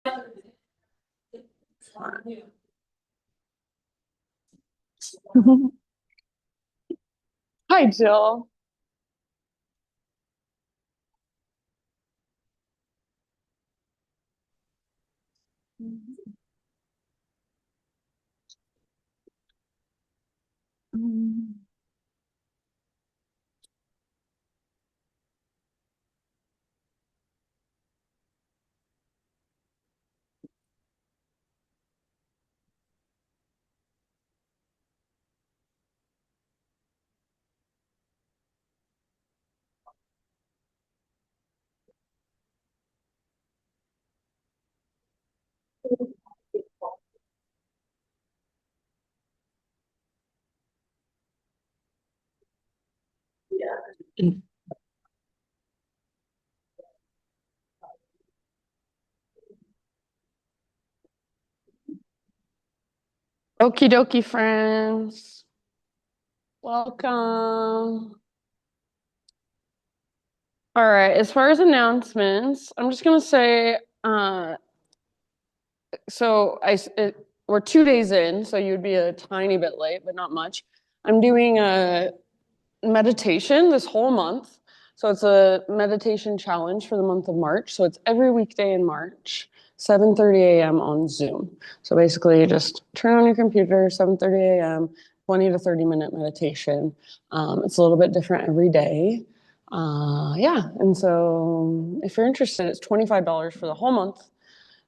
Hi, Jill. Okie dokie, friends. Welcome. All right, as far as announcements, I'm just gonna say, we're 2 days in, so you'd be a tiny bit late, but not much. I'm doing a meditation this whole month. So it's a meditation challenge for the month of March. So it's every weekday in March, 7:30 a.m. on Zoom. So basically, you just turn on your computer, 7:30 a.m., 20 to 30-minute meditation. It's a little bit different every day. Yeah, and so if you're interested, it's $25 for the whole month.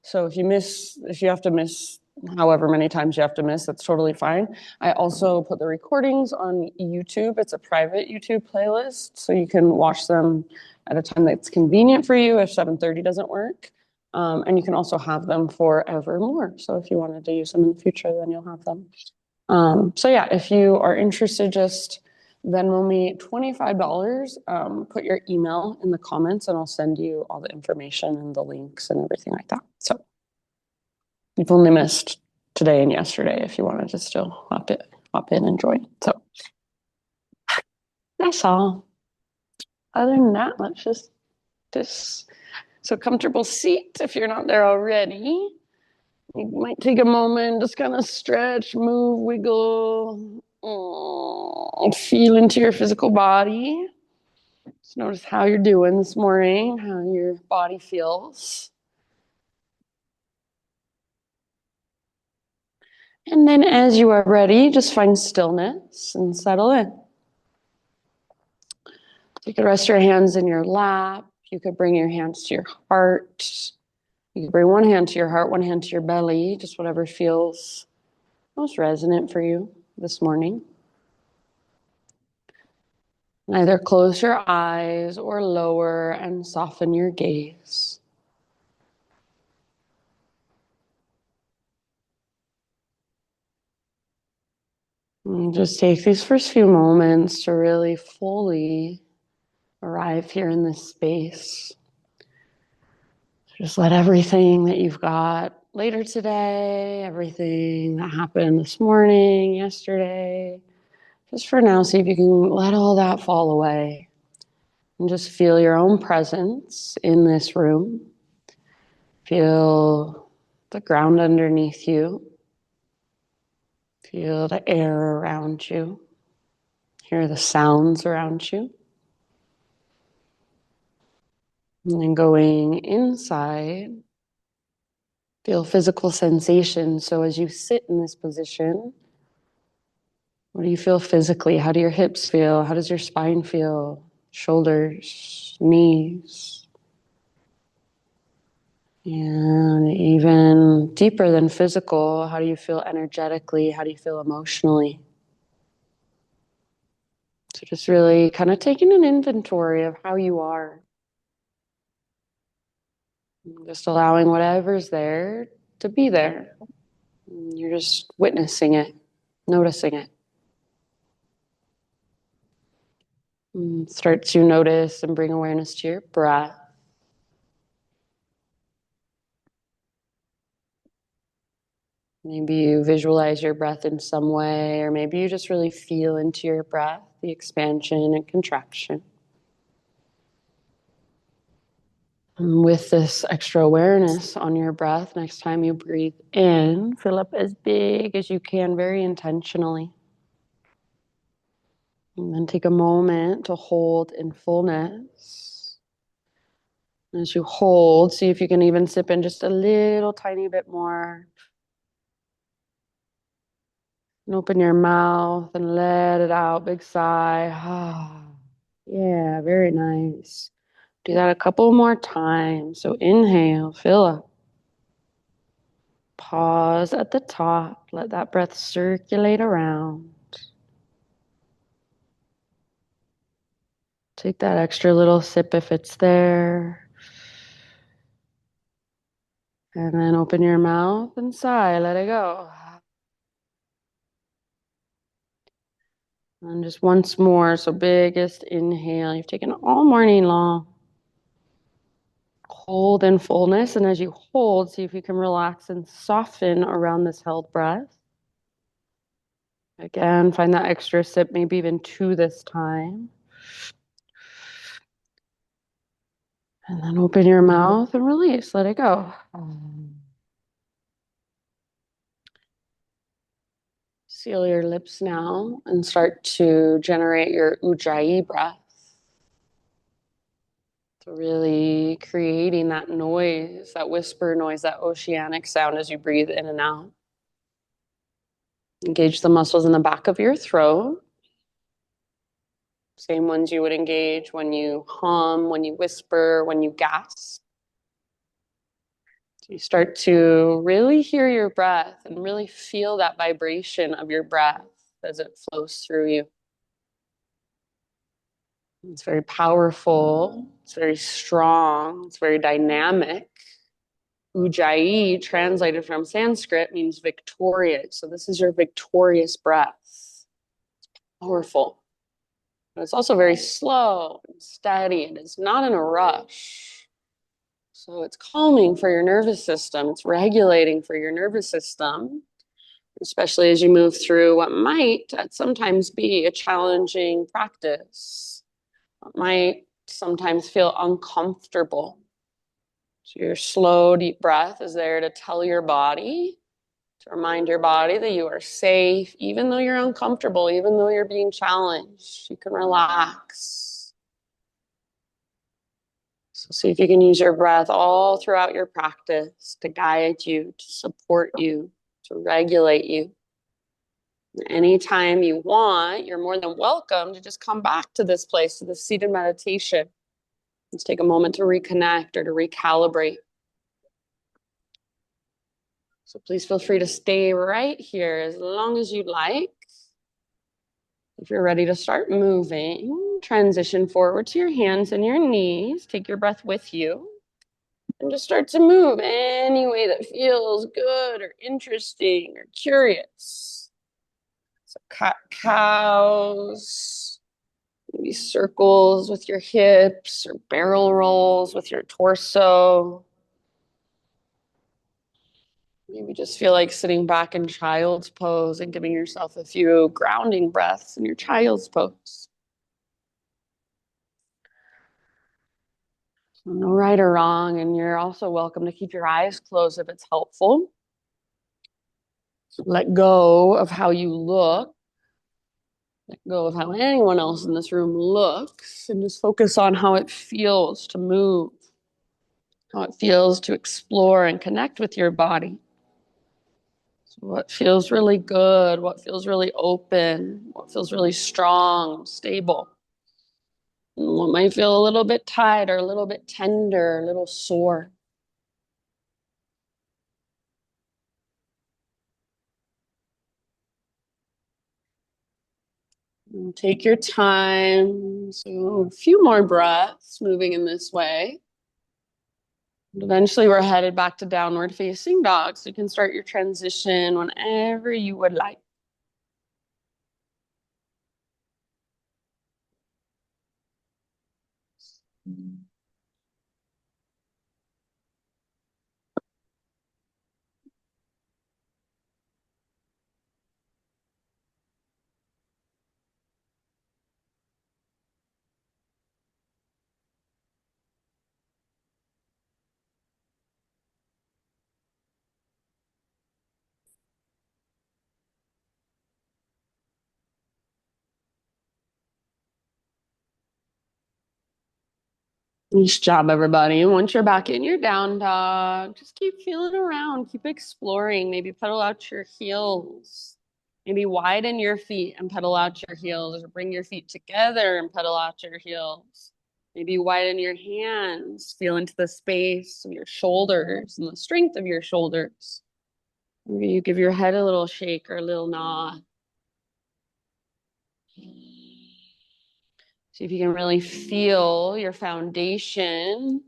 So if you have to miss however many times you have to miss, that's totally fine. I also put the recordings on YouTube. It's a private YouTube playlist, so you can watch them at a time that's convenient for you if 7:30 doesn't work. And you can also have them forevermore. So if you wanted to use them in the future, then you'll have them. So yeah, if you are interested, just Venmo me $25. Put your email in the comments, and I'll send you all the information and the links and everything like that. So you've only missed today and yesterday if you wanted to still hop in and join. So that's all. Other than that, let's just this so comfortable seat if you're not there already. You might take a moment, just kind of stretch, move, wiggle, feel into your physical body. Just notice how you're doing this morning, how your body feels. And then as you are ready, just find stillness and settle in. You could rest your hands in your lap. You could bring your hands to your heart. You could bring one hand to your heart, one hand to your belly, just whatever feels most resonant for you this morning. Either close your eyes or lower and soften your gaze. And just take these first few moments to really fully arrive here in this space. Just let everything that you've got later today, everything that happened this morning, yesterday, just for now, see if you can let all that fall away and just feel your own presence in this room. Feel the ground underneath you. Feel the air around you. Hear the sounds around you. And then going inside, feel physical sensations. So as you sit in this position, what do you feel physically? How do your hips feel? How does your spine feel? Shoulders, knees. And even deeper than physical, how do you feel energetically? How do you feel emotionally? So just really kind of taking an inventory of how you are. Just allowing whatever's there to be there. You're just witnessing it, noticing it. Start to notice and bring awareness to your breath. Maybe you visualize your breath in some way, or maybe you just really feel into your breath, the expansion and contraction. And with this extra awareness on your breath, next time you breathe in, fill up as big as you can, very intentionally. And then take a moment to hold in fullness. As you hold, see if you can even sip in just a little tiny bit more. And open your mouth and let it out. Big sigh. Yeah, very nice. Do that a couple more times. So inhale, fill up. Pause at the top. Let that breath circulate around. Take that extra little sip if it's there. And then open your mouth and sigh. Let it go. And just once more. So biggest inhale. You've taken all morning long. Hold in fullness. And as you hold, see if you can relax and soften around this held breath. Again, find that extra sip, maybe even two this time. And then open your mouth and release. Let it go. Seal your lips now and start to generate your ujjayi breath. So really creating that noise, that whisper noise, that oceanic sound as you breathe in and out. Engage the muscles in the back of your throat. Same ones you would engage when you hum, when you whisper, when you gasp. So you start to really hear your breath and really feel that vibration of your breath as it flows through you. It's very powerful. It's very strong. It's very dynamic. Ujjayi, translated from Sanskrit, means victorious. So this is your victorious breath. Powerful. But it's also very slow and steady. It is not in a rush. So it's calming for your nervous system. It's regulating for your nervous system, especially as you move through what might sometimes be a challenging practice. What might sometimes feel uncomfortable. So your slow, deep breath is there to tell your body, to remind your body that you are safe, even though you're uncomfortable, even though you're being challenged. You can relax. So see if you can use your breath all throughout your practice to guide you, to support you, to regulate you. Anytime you want, you're more than welcome to just come back to this place, to this seated meditation. Let's take a moment to reconnect or to recalibrate. So please feel free to stay right here as long as you'd like. If you're ready to start moving, transition forward to your hands and your knees. Take your breath with you. And just start to move any way that feels good or interesting or curious. So cat-cows, maybe circles with your hips or barrel rolls with your torso. Maybe just feel like sitting back in child's pose and giving yourself a few grounding breaths in your child's pose. So no right or wrong, and you're also welcome to keep your eyes closed if it's helpful. Let go of how you look. Let go of how anyone else in this room looks, and just focus on how it feels to move, how it feels to explore and connect with your body. So what feels really good, what feels really open, what feels really strong, stable. And what might feel a little bit tight or a little bit tender, a little sore. And take your time. So a few more breaths moving in this way. And eventually we're headed back to downward facing dog. So you can start your transition whenever you would like. Nice job, everybody. Once you're back in your down dog, just keep feeling around, keep exploring. Maybe pedal out your heels. Maybe widen your feet and pedal out your heels, or bring your feet together and pedal out your heels. Maybe widen your hands, feel into the space of your shoulders and the strength of your shoulders. Maybe you give your head a little shake or a little nod. See if you can really feel your foundation.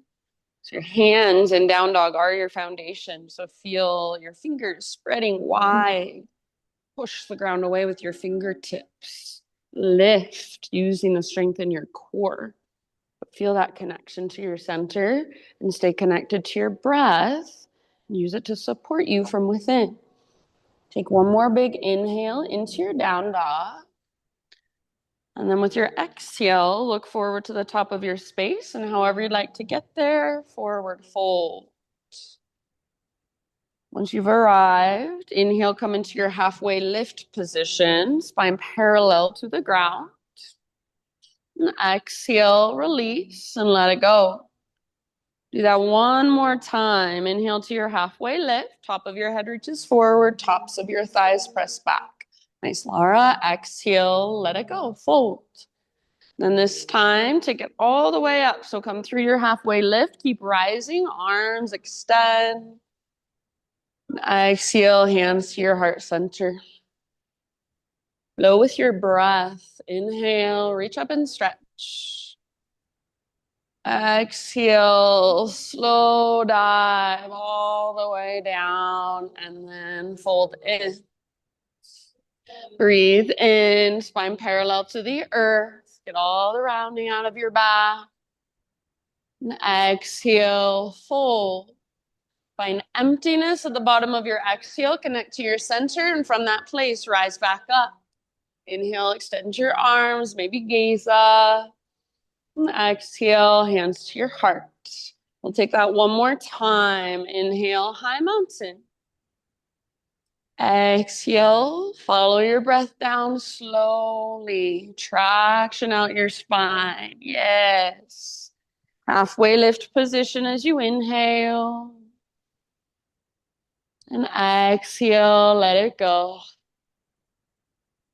So your hands in down dog are your foundation. So feel your fingers spreading wide. Push the ground away with your fingertips. Lift using the strength in your core. Feel that connection to your center and stay connected to your breath. Use it to support you from within. Take one more big inhale into your down dog. And then with your exhale, look forward to the top of your space, and however you'd like to get there, forward fold. Once you've arrived, inhale, come into your halfway lift position, spine parallel to the ground. And exhale, release, and let it go. Do that one more time. Inhale to your halfway lift. Top of your head reaches forward. Tops of your thighs press back. Nice, Laura. Exhale, let it go. Fold. Then this time, take it all the way up. So come through your halfway lift. Keep rising. Arms extend. Exhale, hands to your heart center. Flow with your breath. Inhale, reach up and stretch. Exhale, slow dive all the way down and then fold in. Breathe in, spine parallel to the earth. Get all the rounding out of your back. And exhale, fold. Find emptiness at the bottom of your exhale. Connect to your center, and from that place, rise back up. Inhale, extend your arms, maybe gaze up. And exhale, hands to your heart. We'll take that one more time. Inhale, high mountain. Exhale, follow your breath down slowly. Traction out your spine. Yes. Halfway lift position as you inhale. And exhale, let it go.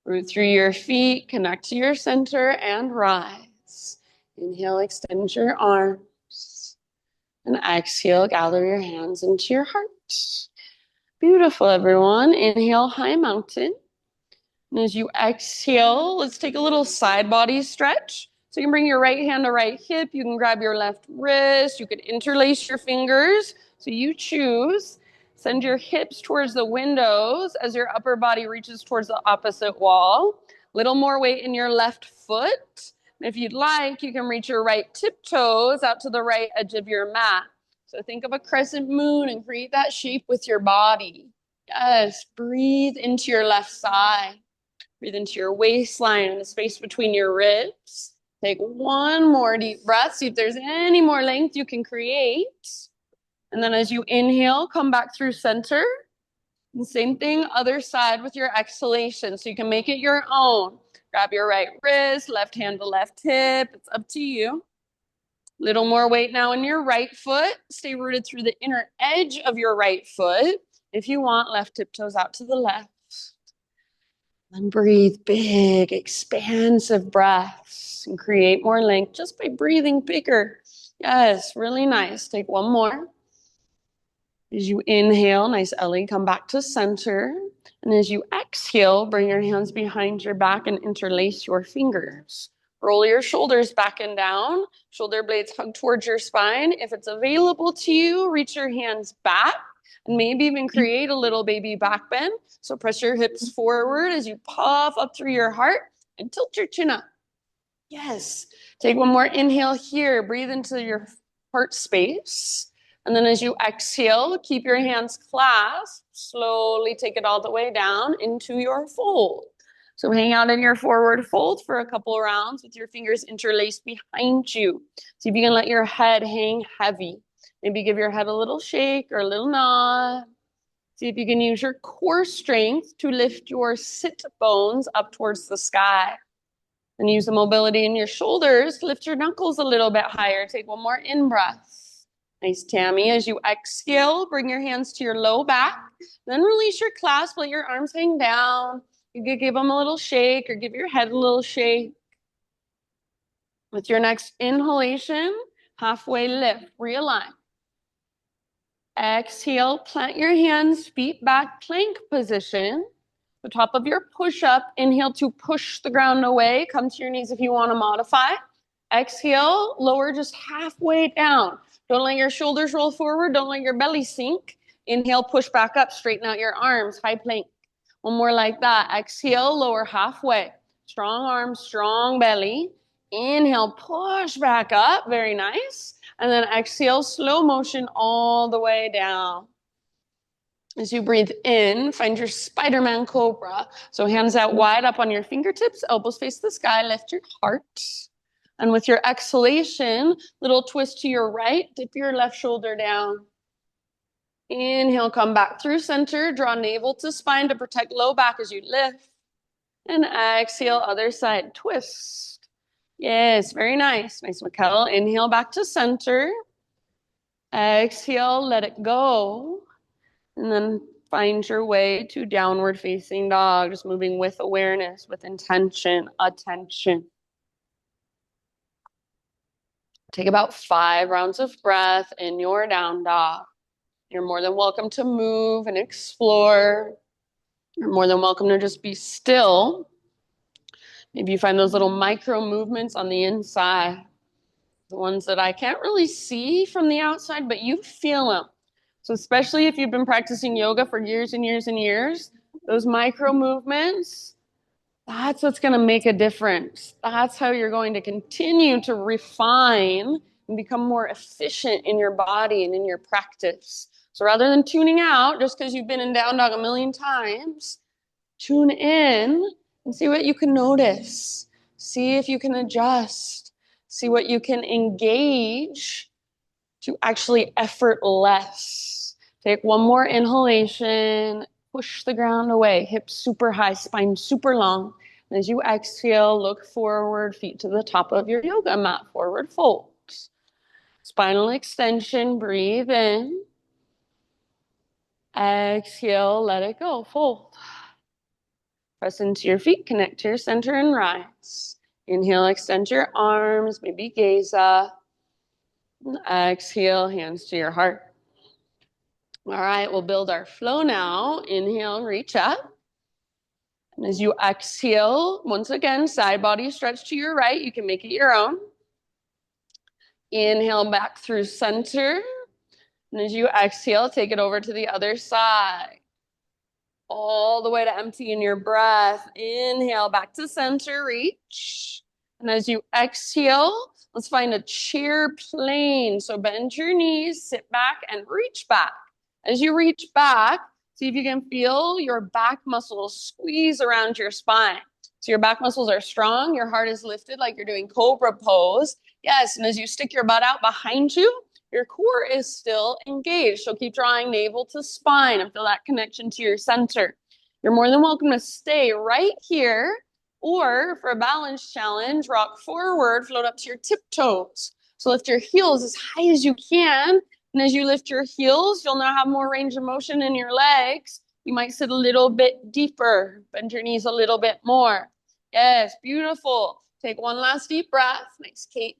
Root through your feet, connect to your center, and rise. Inhale, extend your arms. And exhale, gather your hands into your heart. Beautiful, everyone. Inhale, high mountain. And as you exhale, let's take a little side body stretch. So you can bring your right hand to right hip. You can grab your left wrist. You could interlace your fingers. So you choose. Send your hips towards the windows as your upper body reaches towards the opposite wall. Little more weight in your left foot. And if you'd like, you can reach your right tiptoes out to the right edge of your mat. So think of a crescent moon and create that shape with your body. Yes, breathe into your left side. Breathe into your waistline and the space between your ribs. Take one more deep breath. See if there's any more length you can create. And then as you inhale, come back through center. And same thing, other side with your exhalation. So you can make it your own. Grab your right wrist, left hand to left hip. It's up to you. Little more weight now in your right foot. Stay rooted through the inner edge of your right foot. If you want, left tiptoes out to the left. Then breathe big, expansive breaths and create more length just by breathing bigger. Yes, really nice. Take one more. As you inhale, nice Ellie, come back to center. And as you exhale, bring your hands behind your back and interlace your fingers. Roll your shoulders back and down. Shoulder blades hug towards your spine. If it's available to you, reach your hands back and maybe even create a little baby back bend. So press your hips forward as you puff up through your heart and tilt your chin up. Yes. Take one more inhale here. Breathe into your heart space. And then as you exhale, keep your hands clasped. Slowly take it all the way down into your fold. So hang out in your forward fold for a couple rounds with your fingers interlaced behind you. See if you can let your head hang heavy. Maybe give your head a little shake or a little nod. See if you can use your core strength to lift your sit bones up towards the sky. And use the mobility in your shoulders. Lift your knuckles a little bit higher. Take one more in-breath. Nice, Tammy. As you exhale, bring your hands to your low back. Then release your clasp. Let your arms hang down. You could give them a little shake or give your head a little shake. With your next inhalation, halfway lift. Realign. Exhale, plant your hands, feet back, plank position. The top of your push-up, inhale to push the ground away. Come to your knees if you want to modify. Exhale, lower just halfway down. Don't let your shoulders roll forward. Don't let your belly sink. Inhale, push back up, straighten out your arms, high plank. One more like that. Exhale, lower halfway. Strong arms, strong belly. Inhale, push back up, very nice. And then exhale, slow motion all the way down. As you breathe in, find your Spider-Man Cobra. So hands out wide up on your fingertips, elbows face the sky, lift your heart. And with your exhalation, little twist to your right, dip your left shoulder down. Inhale, come back through center, draw navel to spine to protect low back as you lift. And exhale, other side, twist. Yes, very nice. Nice, Mikkel. Inhale, back to center. Exhale, let it go. And then find your way to downward facing dog, just moving with awareness, with intention, attention. Take about 5 rounds of breath in your down dog. You're more than welcome to move and explore. You're more than welcome to just be still. Maybe you find those little micro movements on the inside, the ones that I can't really see from the outside, but you feel them. So especially if you've been practicing yoga for years and years and years, those micro movements, that's what's going to make a difference. That's how you're going to continue to refine and become more efficient in your body and in your practice. So rather than tuning out just because you've been in down dog a million times, tune in and see what you can notice. See if you can adjust. See what you can engage to actually effort less. Take one more inhalation. Push the ground away. Hips super high, spine super long. And as you exhale, look forward, feet to the top of your yoga mat, forward fold. Spinal extension, breathe in. Exhale, let it go, fold. Press into your feet, connect to your center and rise. Inhale, extend your arms, maybe gaze up. Exhale, hands to your heart. All right, we'll build our flow now. Inhale, reach up. And as you exhale, once again, side body stretch to your right. You can make it your own. Inhale back through center. And as you exhale, take it over to the other side. All the way to empty in your breath. Inhale back to center, reach. And as you exhale, let's find a chair plane. So bend your knees, sit back, and reach back. As you reach back, see if you can feel your back muscles squeeze around your spine. So your back muscles are strong, your heart is lifted like you're doing cobra pose. Yes, and as you stick your butt out behind you, your core is still engaged. So keep drawing navel to spine and feel that connection to your center. You're more than welcome to stay right here, or for a balance challenge, rock forward, float up to your tiptoes. So lift your heels as high as you can. And as you lift your heels, you'll now have more range of motion in your legs. You might sit a little bit deeper, bend your knees a little bit more. Yes, beautiful. Take one last deep breath. Nice, Kate.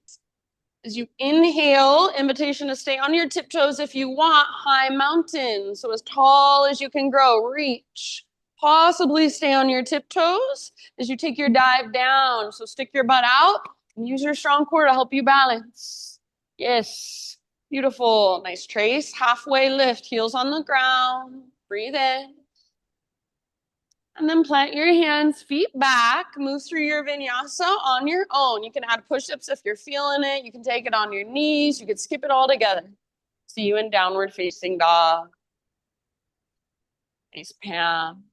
As you inhale, invitation to stay on your tiptoes if you want. High mountain, so as tall as you can grow. Reach. Possibly stay on your tiptoes as you take your dive down. So stick your butt out and use your strong core to help you balance. Yes. Beautiful. Nice trace. Halfway lift. Heels on the ground. Breathe in. And then plant your hands, feet back. Move through your vinyasa on your own. You can add push-ups if you're feeling it. You can take it on your knees. You can skip it all together. See you in downward facing dog. Nice, Pam.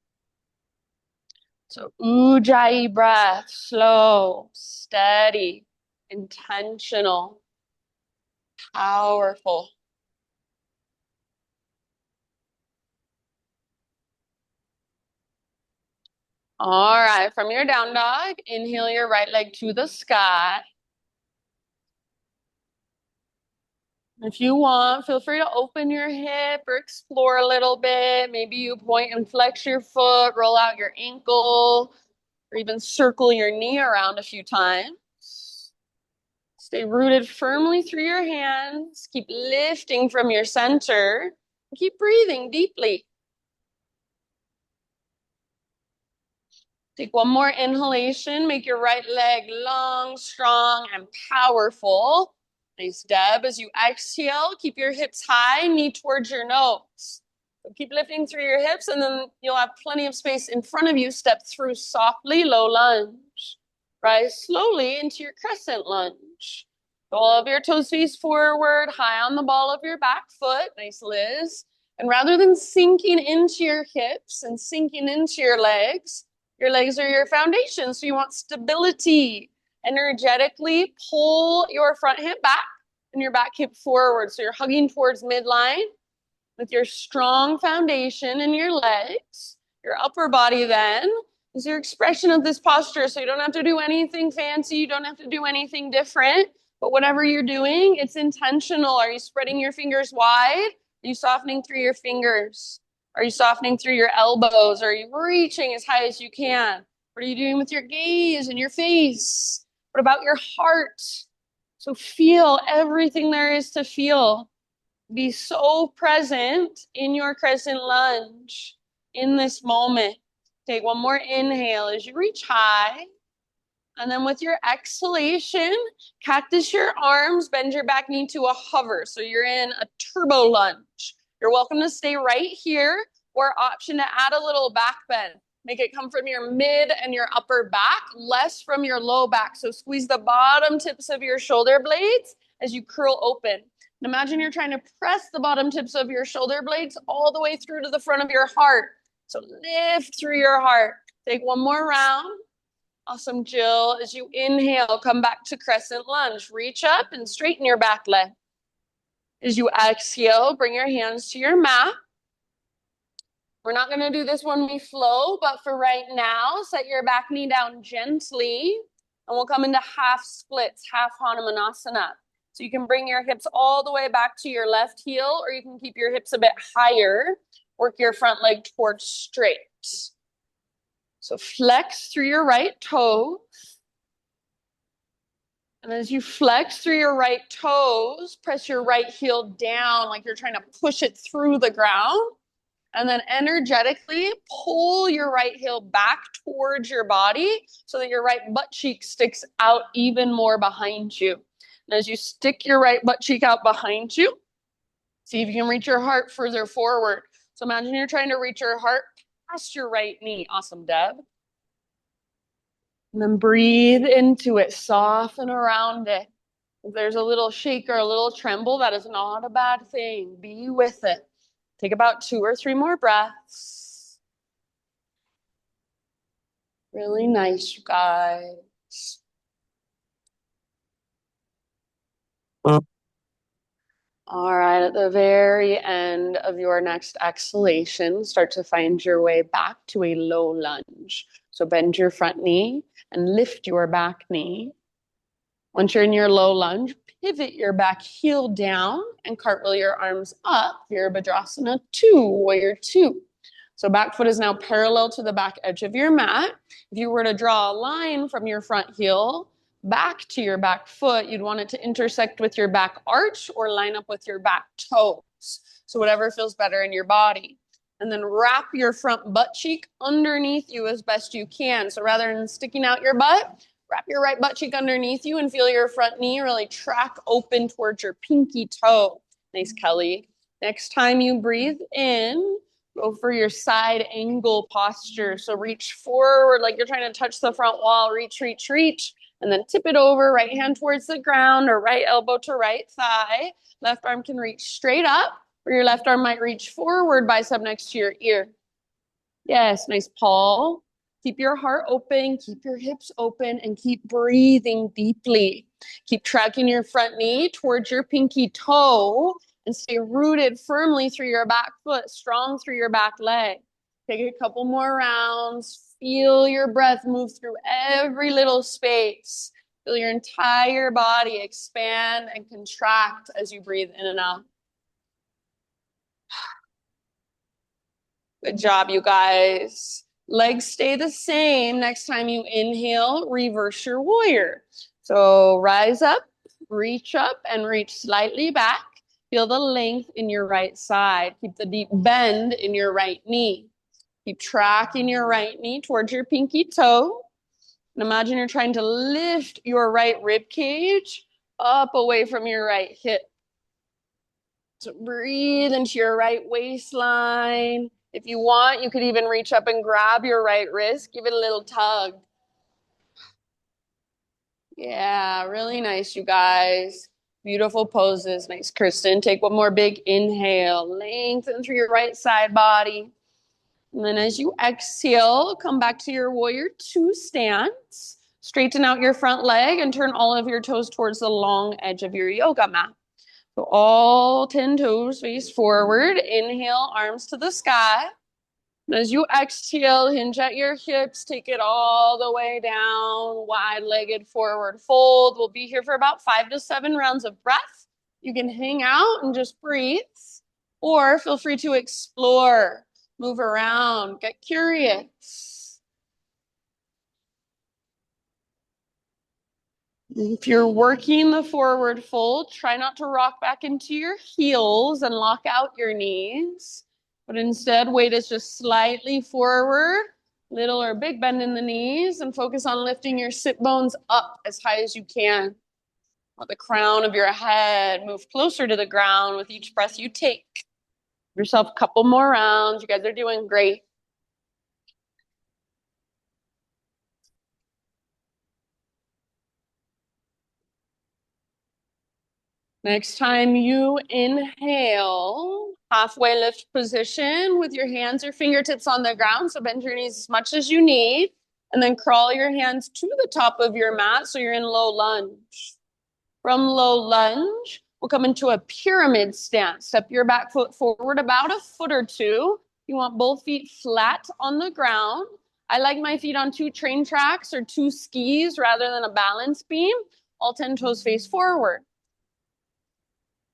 So Ujjayi breath. Slow, steady, intentional, powerful. All right, from your down dog, inhale your right leg to the sky. If you want, feel free to open your hip or explore a little bit. Maybe you point and flex your foot, roll out your ankle, or even circle your knee around a few times. Stay rooted firmly through your hands. Keep lifting from your center. Keep breathing deeply. Take one more inhalation. Make your right leg long, strong, and powerful. Nice, Deb. As you exhale, keep your hips high, knee towards your nose. So keep lifting through your hips, and then you'll have plenty of space in front of you. Step through softly, low lunge. Rise slowly into your crescent lunge. All of your toes face forward, high on the ball of your back foot. Nice, Liz. And rather than sinking into your hips and sinking into your legs are your foundation. So you want stability. Energetically pull your front hip back and your back hip forward. So you're hugging towards midline with your strong foundation in your legs. Your upper body then is your expression of this posture. So you don't have to do anything fancy. You don't have to do anything different. But whatever you're doing, it's intentional. Are you spreading your fingers wide? Are you softening through your fingers? Are you softening through your elbows? Are you reaching as high as you can? What are you doing with your gaze and your face? What about your heart? So feel everything there is to feel. Be so present in your crescent lunge in this moment. Take one more inhale as you reach high. And then with your exhalation, cactus your arms, bend your back knee to a hover. So you're in a turbo lunge. You're welcome to stay right here, or option to add a little back bend. Make it come from your mid and your upper back, less from your low back. So squeeze the bottom tips of your shoulder blades as you curl open. And imagine you're trying to press the bottom tips of your shoulder blades all the way through to the front of your heart. So lift through your heart. Take one more round. Awesome, Jill. As you inhale, come back to crescent lunge. Reach up and straighten your back leg. As you exhale, bring your hands to your mat. We're not going to do this when we flow, but for right now, set your back knee down gently, and we'll come into half splits, half Hanumanasana. So you can bring your hips all the way back to your left heel, or you can keep your hips a bit higher. Work your front leg towards straight. So flex through your right toes. And as you flex through your right toes, press your right heel down like you're trying to push it through the ground. And then energetically pull your right heel back towards your body so that your right butt cheek sticks out even more behind you. And as you stick your right butt cheek out behind you, see if you can reach your heart further forward. So imagine you're trying to reach your heart past your right knee. Awesome, Deb. And then breathe into it, soften around it. If there's a little shake or a little tremble, that is not a bad thing. Be with it. Take about 2 or 3 more breaths. Really nice, you guys. All right, at the very end of your next exhalation, start to find your way back to a low lunge. So bend your front knee and lift your back knee. Once you're in your low lunge, pivot your back heel down and cartwheel your arms up. Virabhadrasana 2, Warrior 2. So back foot is now parallel to the back edge of your mat. If you were to draw a line from your front heel back to your back foot, you'd want it to intersect with your back arch or line up with your back toes. So whatever feels better in your body. And then wrap your front butt cheek underneath you as best you can. So rather than sticking out your butt, wrap your right butt cheek underneath you and feel your front knee really track open towards your pinky toe. Nice, Kelly. Next time you breathe in, go for your side angle posture. So reach forward like you're trying to touch the front wall. Reach, reach, reach. And then tip it over, right hand towards the ground or right elbow to right thigh. Left arm can reach straight up, or your left arm might reach forward, bicep next to your ear. Yes, nice, Paul. Keep your heart open, keep your hips open, and keep breathing deeply. Keep tracking your front knee towards your pinky toe and stay rooted firmly through your back foot, strong through your back leg. Take a couple more rounds. Feel your breath move through every little space. Feel your entire body expand and contract as you breathe in and out. Good job, you guys. Legs stay the same. Next time you inhale, reverse your warrior. So rise up, reach up, and reach slightly back. Feel the length in your right side. Keep the deep bend in your right knee. Keep tracking your right knee towards your pinky toe. And imagine you're trying to lift your right rib cage up away from your right hip. So breathe into your right waistline. If you want, you could even reach up and grab your right wrist. Give it a little tug. Yeah, really nice, you guys. Beautiful poses. Nice, Kristen. Take one more big inhale. Lengthen through your right side body. And then as you exhale, come back to your warrior two stance. Straighten out your front leg and turn all of your toes towards the long edge of your yoga mat. So all 10 toes face forward. Inhale, arms to the sky. And as you exhale, hinge at your hips, take it all the way down, wide-legged forward fold. We'll be here for about 5 to 7 rounds of breath. You can hang out and just breathe, or feel free to explore, move around, get curious. If you're working the forward fold, try not to rock back into your heels and lock out your knees, but instead weight is just slightly forward, little or big bend in the knees, and focus on lifting your sit bones up as high as you can. Let the crown of your head move closer to the ground with each breath you take. Give yourself a couple more rounds. You guys are doing great. Next time you inhale, halfway lift position with your hands or fingertips on the ground. So bend your knees as much as you need. And then crawl your hands to the top of your mat so you're in low lunge. From low lunge, we'll come into a pyramid stance. Step your back foot forward about a foot or two. You want both feet flat on the ground. I like my feet on 2 train tracks or 2 skis rather than a balance beam. All 10 toes face forward.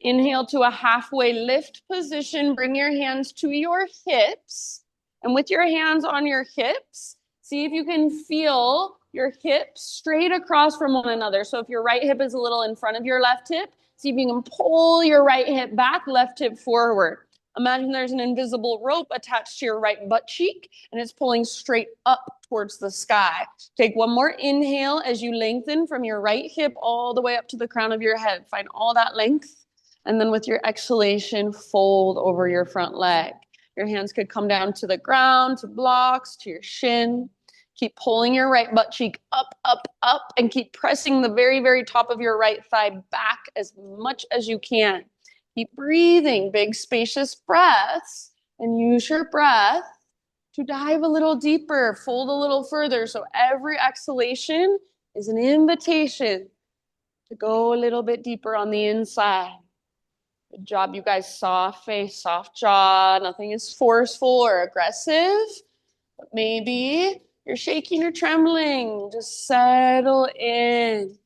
Inhale to a halfway lift position. Bring your hands to your hips. And with your hands on your hips, see if you can feel your hips straight across from one another. So if your right hip is a little in front of your left hip, see if you can pull your right hip back, left hip forward. Imagine there's an invisible rope attached to your right butt cheek, and it's pulling straight up towards the sky. Take one more inhale as you lengthen from your right hip all the way up to the crown of your head. Find all that length. And then with your exhalation, fold over your front leg. Your hands could come down to the ground, to blocks, to your shin. Keep pulling your right butt cheek up, up, up, and keep pressing the very, very top of your right thigh back as much as you can. Keep breathing, big spacious breaths, and use your breath to dive a little deeper, fold a little further. So every exhalation is an invitation to go a little bit deeper on the inside. Good job, you guys. Soft face, soft jaw. Nothing is forceful or aggressive. But maybe you're shaking or trembling. Just settle in.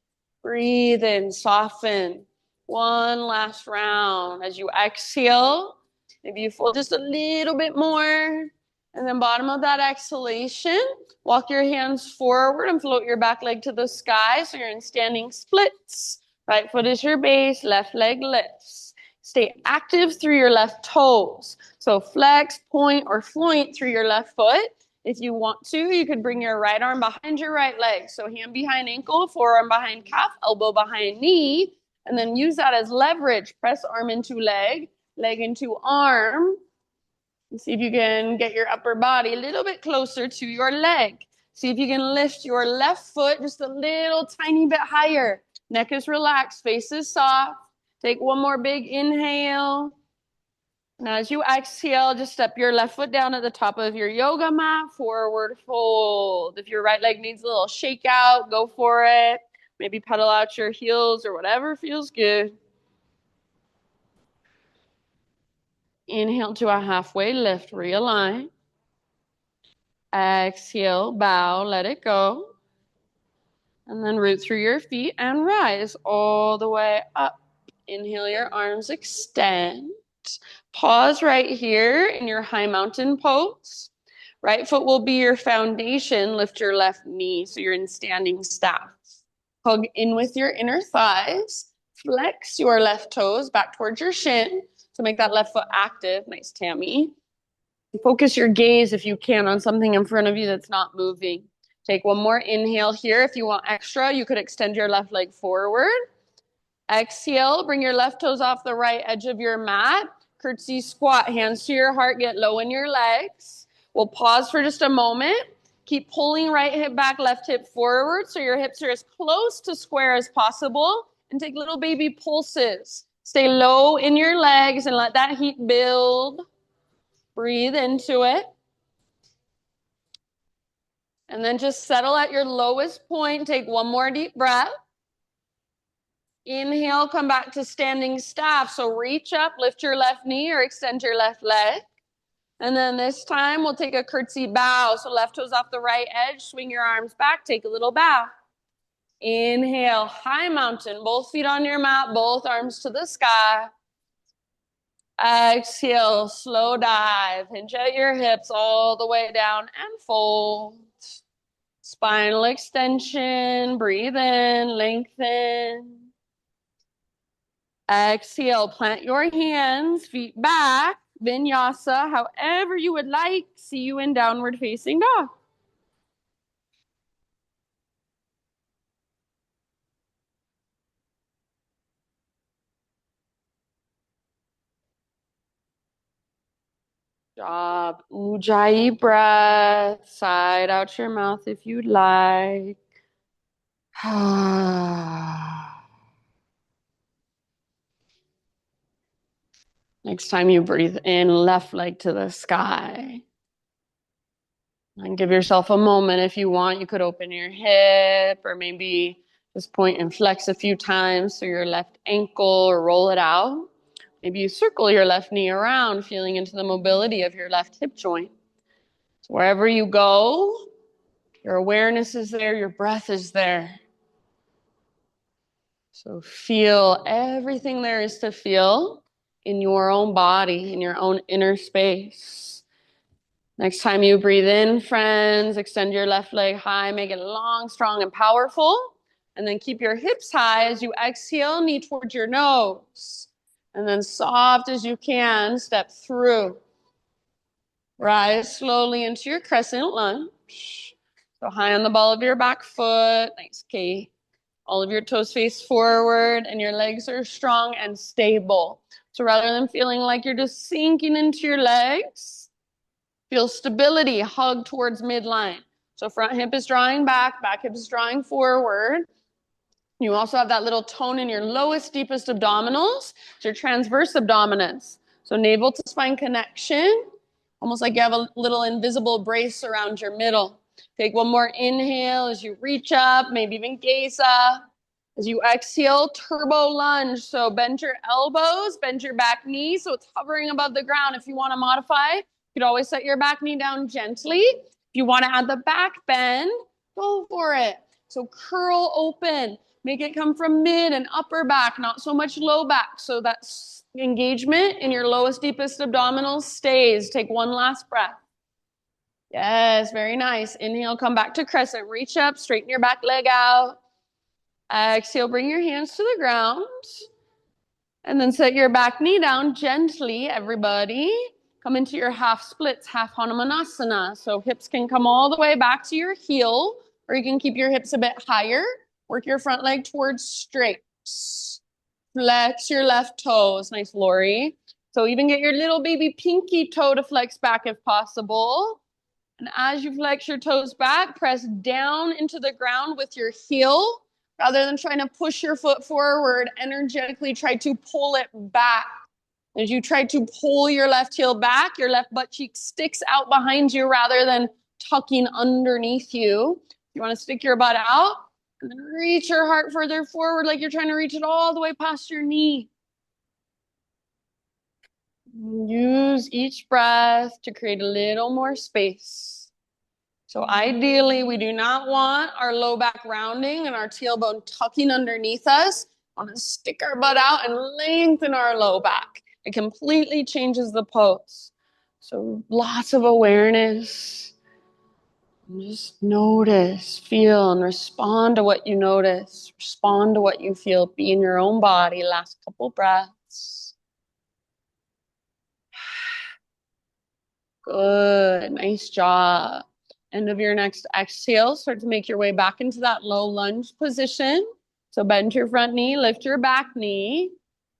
Breathe in, soften. One last round. As you exhale, maybe you fold just a little bit more. And then bottom of that exhalation, walk your hands forward and float your back leg to the sky. So you're in standing splits. Right foot is your base, left leg lifts. Stay active through your left toes. So flex, point, or floint through your left foot. If you want to, you could bring your right arm behind your right leg. So hand behind ankle, forearm behind calf, elbow behind knee, and then use that as leverage. Press arm into leg, leg into arm. And see if you can get your upper body a little bit closer to your leg. See if you can lift your left foot just a little tiny bit higher. Neck is relaxed, face is soft. Take one more big inhale. Now as you exhale, just step your left foot down at the top of your yoga mat, forward fold. If your right leg needs a little shake out, go for it. Maybe pedal out your heels or whatever feels good. Inhale to a halfway lift, realign. Exhale, bow, let it go. And then root through your feet and rise all the way up. Inhale, your arms extend. Pause right here in your high mountain pose. Right foot will be your foundation. Lift your left knee so you're in standing staff. Hug in with your inner thighs. Flex your left toes back towards your shin. So make that left foot active. Nice, Tammy. Focus your gaze if you can on something in front of you that's not moving. Take one more inhale here. If you want extra, you could extend your left leg forward. Exhale, bring your left toes off the right edge of your mat. Curtsy squat, hands to your heart, get low in your legs. We'll pause for just a moment. Keep pulling right hip back, left hip forward so your hips are as close to square as possible. And take little baby pulses. Stay low in your legs and let that heat build. Breathe into it. And then just settle at your lowest point. Take one more deep breath. Inhale, come back to standing staff. So reach up, lift your left knee or extend your left leg. And then this time we'll take a curtsy bow. So left toes off the right edge, swing your arms back, take a little bow. Inhale, high mountain, both feet on your mat, both arms to the sky. Exhale, slow dive, hinge at your hips all the way down and fold. Spinal extension, breathe in, lengthen. Exhale, plant your hands, feet back, vinyasa, however you would like. See you in downward facing dog. Job. Ujjayi breath. Side out your mouth if you'd like. Next time you breathe in, left leg to the sky. And give yourself a moment if you want. You could open your hip or maybe just point and flex a few times so your left ankle or roll it out. Maybe you circle your left knee around, feeling into the mobility of your left hip joint. So wherever you go, your awareness is there, your breath is there. So feel everything there is to feel in your own body, in your own inner space. Next time you breathe in, friends, extend your left leg high, make it long, strong, and powerful. And then keep your hips high as you exhale, knee towards your nose. And then soft as you can, step through. Rise slowly into your crescent lunge. So high on the ball of your back foot. Nice, Kate. All of your toes face forward and your legs are strong and stable. So rather than feeling like you're just sinking into your legs, feel stability, hug towards midline. So front hip is drawing back hip is drawing forward. You also have that little tone in your lowest, deepest abdominals. It's your transverse abdominals. So navel to spine connection, almost like you have a little invisible brace around your middle. Take one more inhale as you reach up, maybe even gaze up. As you exhale, turbo lunge. So bend your elbows, bend your back knee so it's hovering above the ground. If you want to modify, you could always set your back knee down gently. If you want to add the back bend, go for it. So curl open. Make it come from mid and upper back, not so much low back. So that engagement in your lowest, deepest abdominals stays. Take one last breath. Yes, very nice. Inhale, come back to crescent. Reach up, straighten your back leg out. Exhale, bring your hands to the ground. And then set your back knee down gently, everybody. Come into your half splits, half Hanumanasana. So hips can come all the way back to your heel, or you can keep your hips a bit higher. Work your front leg towards straight. Flex your left toes. Nice, Lori. So even get your little baby pinky toe to flex back if possible. And as you flex your toes back, press down into the ground with your heel. Rather than trying to push your foot forward, energetically try to pull it back. As you try to pull your left heel back, your left butt cheek sticks out behind you rather than tucking underneath you. You want to stick your butt out and then reach your heart further forward like you're trying to reach it all the way past your knee. Use each breath to create a little more space. So ideally, we do not want our low back rounding and our tailbone tucking underneath us. We want to stick our butt out and lengthen our low back. It completely changes the pose. So lots of awareness. Just notice, feel, and respond to what you notice. Respond to what you feel. Be in your own body. Last couple breaths. Good. Nice job. End of your next exhale, start to make your way back into that low lunge position. So bend your front knee, lift your back knee.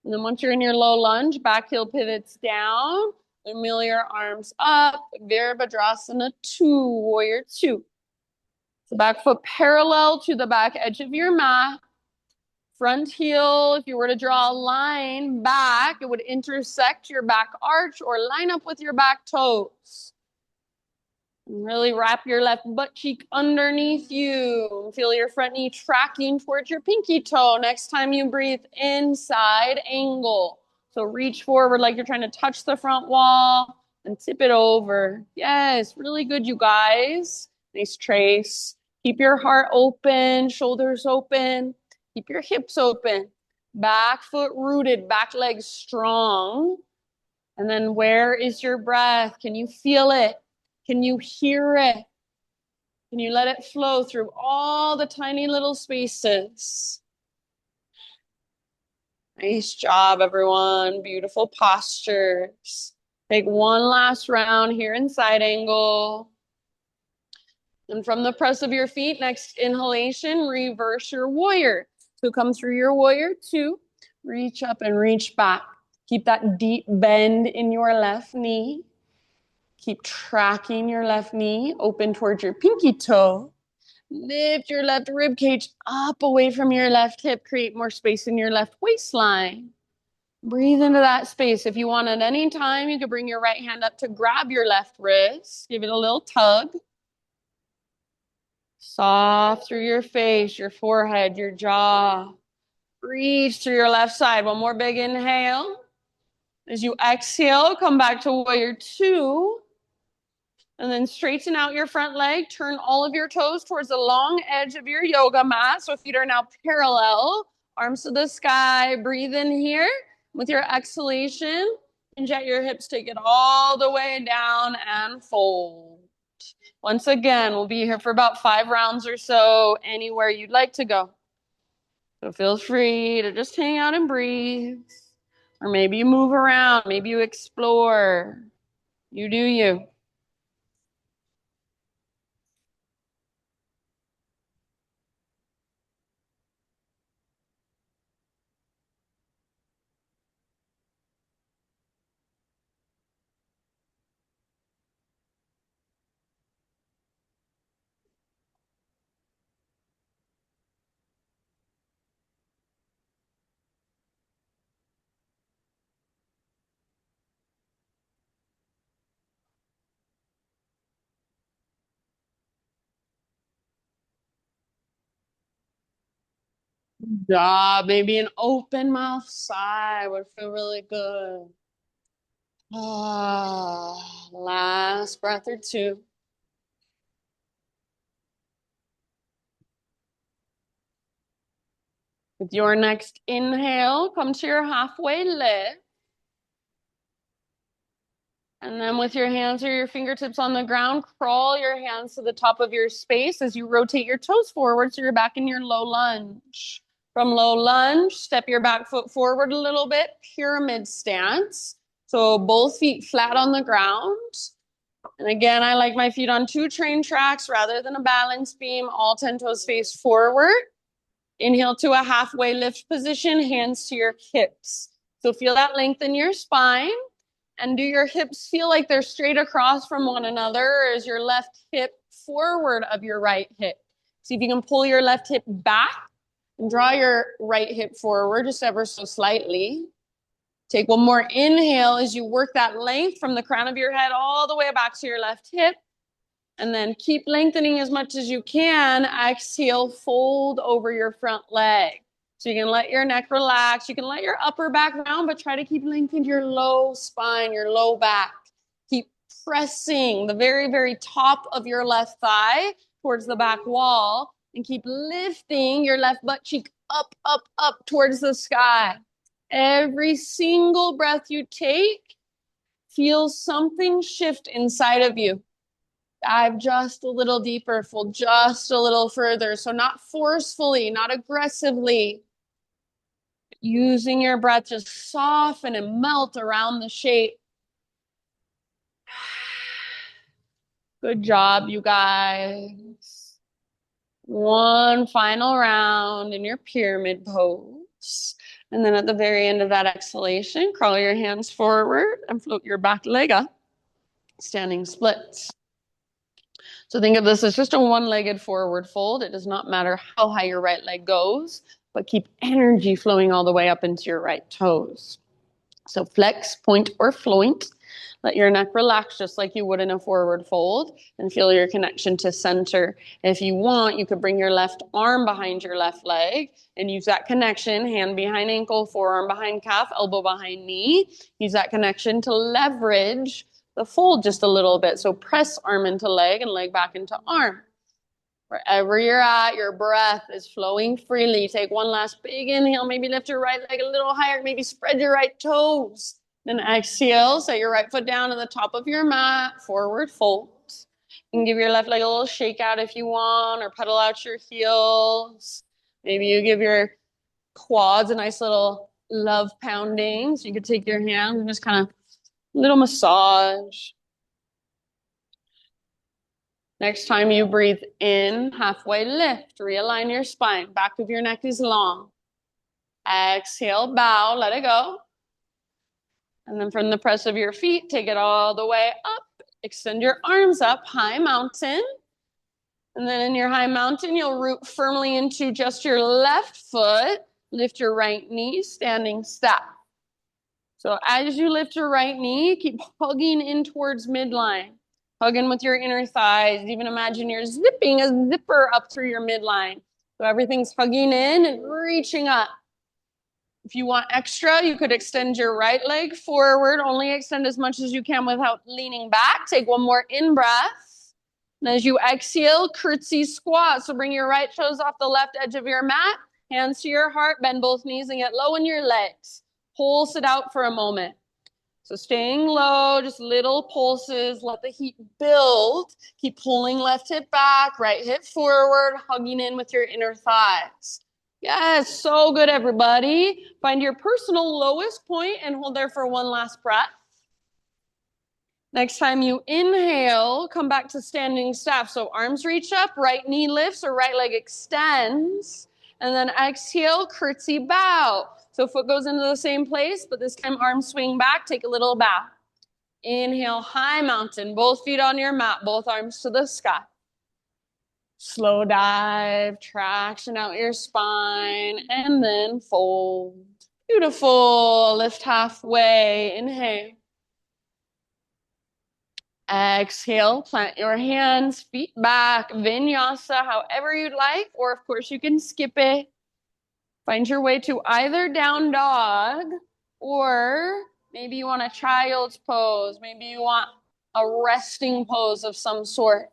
And then once you're in your low lunge, back heel pivots down. And wheel your arms up. Virabhadrasana 2, warrior 2. So back foot parallel to the back edge of your mat. Front heel, if you were to draw a line back, it would intersect your back arch or line up with your back toes. And really wrap your left butt cheek underneath you. Feel your front knee tracking towards your pinky toe. Next time you breathe, inside angle. So reach forward like you're trying to touch the front wall and tip it over. Yes, really good, you guys. Nice trace. Keep your heart open, shoulders open. Keep your hips open. Back foot rooted, back leg strong. And then where is your breath? Can you feel it? Can you hear it? Can you let it flow through all the tiny little spaces? Nice job, everyone. Beautiful postures. Take one last round here in side angle. And from the press of your feet, next inhalation, reverse your warrior. So come through your warrior 2, reach up and reach back. Keep that deep bend in your left knee. Keep tracking your left knee, open towards your pinky toe. Lift your left rib cage up away from your left hip. Create more space in your left waistline. Breathe into that space. If you want at any time, you can bring your right hand up to grab your left wrist. Give it a little tug. Soft through your face, your forehead, your jaw. Reach through your left side. One more big inhale. As you exhale, come back to warrior 2. And then straighten out your front leg. Turn all of your toes towards the long edge of your yoga mat. So feet are now parallel. Arms to the sky. Breathe in here. With your exhalation, inject your hips. Take it all the way down and fold. Once again, we'll be here for about 5 rounds or so, anywhere you'd like to go. So feel free to just hang out and breathe. Or maybe you move around. Maybe you explore. You do you. Maybe an open mouth sigh would feel really good. Last breath or 2. With your next inhale, come to your halfway lift. And then with your hands or your fingertips on the ground, crawl your hands to the top of your space as you rotate your toes forward so you're back in your low lunge. From low lunge, step your back foot forward a little bit, pyramid stance. So both feet flat on the ground. And again, I like my feet on 2 train tracks rather than a balance beam. All 10 toes face forward. Inhale to a halfway lift position, hands to your hips. So feel that length in your spine. And do your hips feel like they're straight across from one another, or is your left hip forward of your right hip? See if you can pull your left hip back and draw your right hip forward just ever so slightly. Take one more inhale as you work that length from the crown of your head all the way back to your left hip. And then keep lengthening as much as you can. Exhale, fold over your front leg. So you can let your neck relax. You can let your upper back round, but try to keep lengthening your low spine, your low back. Keep pressing the very, very top of your left thigh towards the back wall, and keep lifting your left butt cheek up, up, up towards the sky. Every single breath you take, feel something shift inside of you. Dive just a little deeper, fold just a little further. So not forcefully, not aggressively. Using your breath, just soften and melt around the shape. Good job, you guys. One final round in your pyramid pose. And then at the very end of that exhalation, crawl your hands forward and float your back leg up. Standing splits. So think of this as just a one-legged forward fold. It does not matter how high your right leg goes, but keep energy flowing all the way up into your right toes. So flex, point, or float. Let your neck relax just like you would in a forward fold, and feel your connection to center. If you want, you could bring your left arm behind your left leg and use that connection, hand behind ankle, forearm behind calf, elbow behind knee. Use that connection to leverage the fold just a little bit. So press arm into leg and leg back into arm. Wherever you're at, your breath is flowing freely. Take one last big inhale. Maybe lift your right leg a little higher. Maybe spread your right toes. Then exhale, set your right foot down on the top of your mat, forward fold. You can give your left leg a little shake out if you want, or pedal out your heels. Maybe you give your quads a nice little love pounding. So you could take your hands and just kind of little massage. Next time you breathe in, halfway lift, realign your spine. Back of your neck is long. Exhale, bow, let it go. And then from the press of your feet, take it all the way up. Extend your arms up, high mountain. And then in your high mountain, you'll root firmly into just your left foot. Lift your right knee, standing step. So as you lift your right knee, keep hugging in towards midline. Hugging with your inner thighs. Even imagine you're zipping a zipper up through your midline. So everything's hugging in and reaching up. If you want extra, you could extend your right leg forward. Only extend as much as you can without leaning back. Take one more in-breath. And as you exhale, curtsy squat. So bring your right toes off the left edge of your mat. Hands to your heart. Bend both knees and get low in your legs. Pulse it out for a moment. So staying low, just little pulses. Let the heat build. Keep pulling left hip back, right hip forward, hugging in with your inner thighs. Yes, so good, everybody. Find your personal lowest point and hold there for one last breath. Next time you inhale, come back to standing staff. So arms reach up, right knee lifts or right leg extends. And then exhale, curtsy bow. So foot goes into the same place, but this time arms swing back, take a little bow. Inhale, high mountain, both feet on your mat, both arms to the sky. Slow dive, traction out your spine, and then fold. Beautiful. Lift halfway. Inhale. Exhale, plant your hands, feet back, vinyasa, however you'd like, or of course you can skip it. Find your way to either down dog, or maybe you want a child's pose. Maybe you want a resting pose of some sort.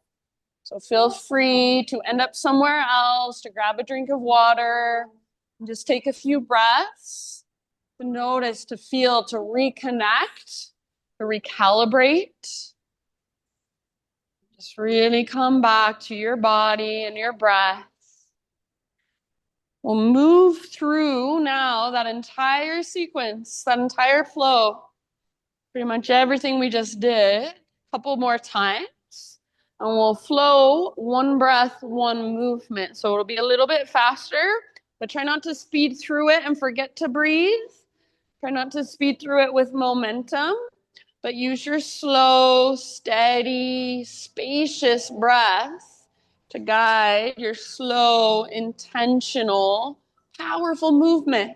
So feel free to end up somewhere else, to grab a drink of water, and just take a few breaths to notice, to feel, to reconnect, to recalibrate. Just really come back to your body and your breath. We'll move through now that entire sequence, that entire flow, pretty much everything we just did, a couple more times. And we'll flow one breath, one movement. So it'll be a little bit faster, but try not to speed through it and forget to breathe. Try not to speed through it with momentum, but use your slow, steady, spacious breath to guide your slow, intentional, powerful movement.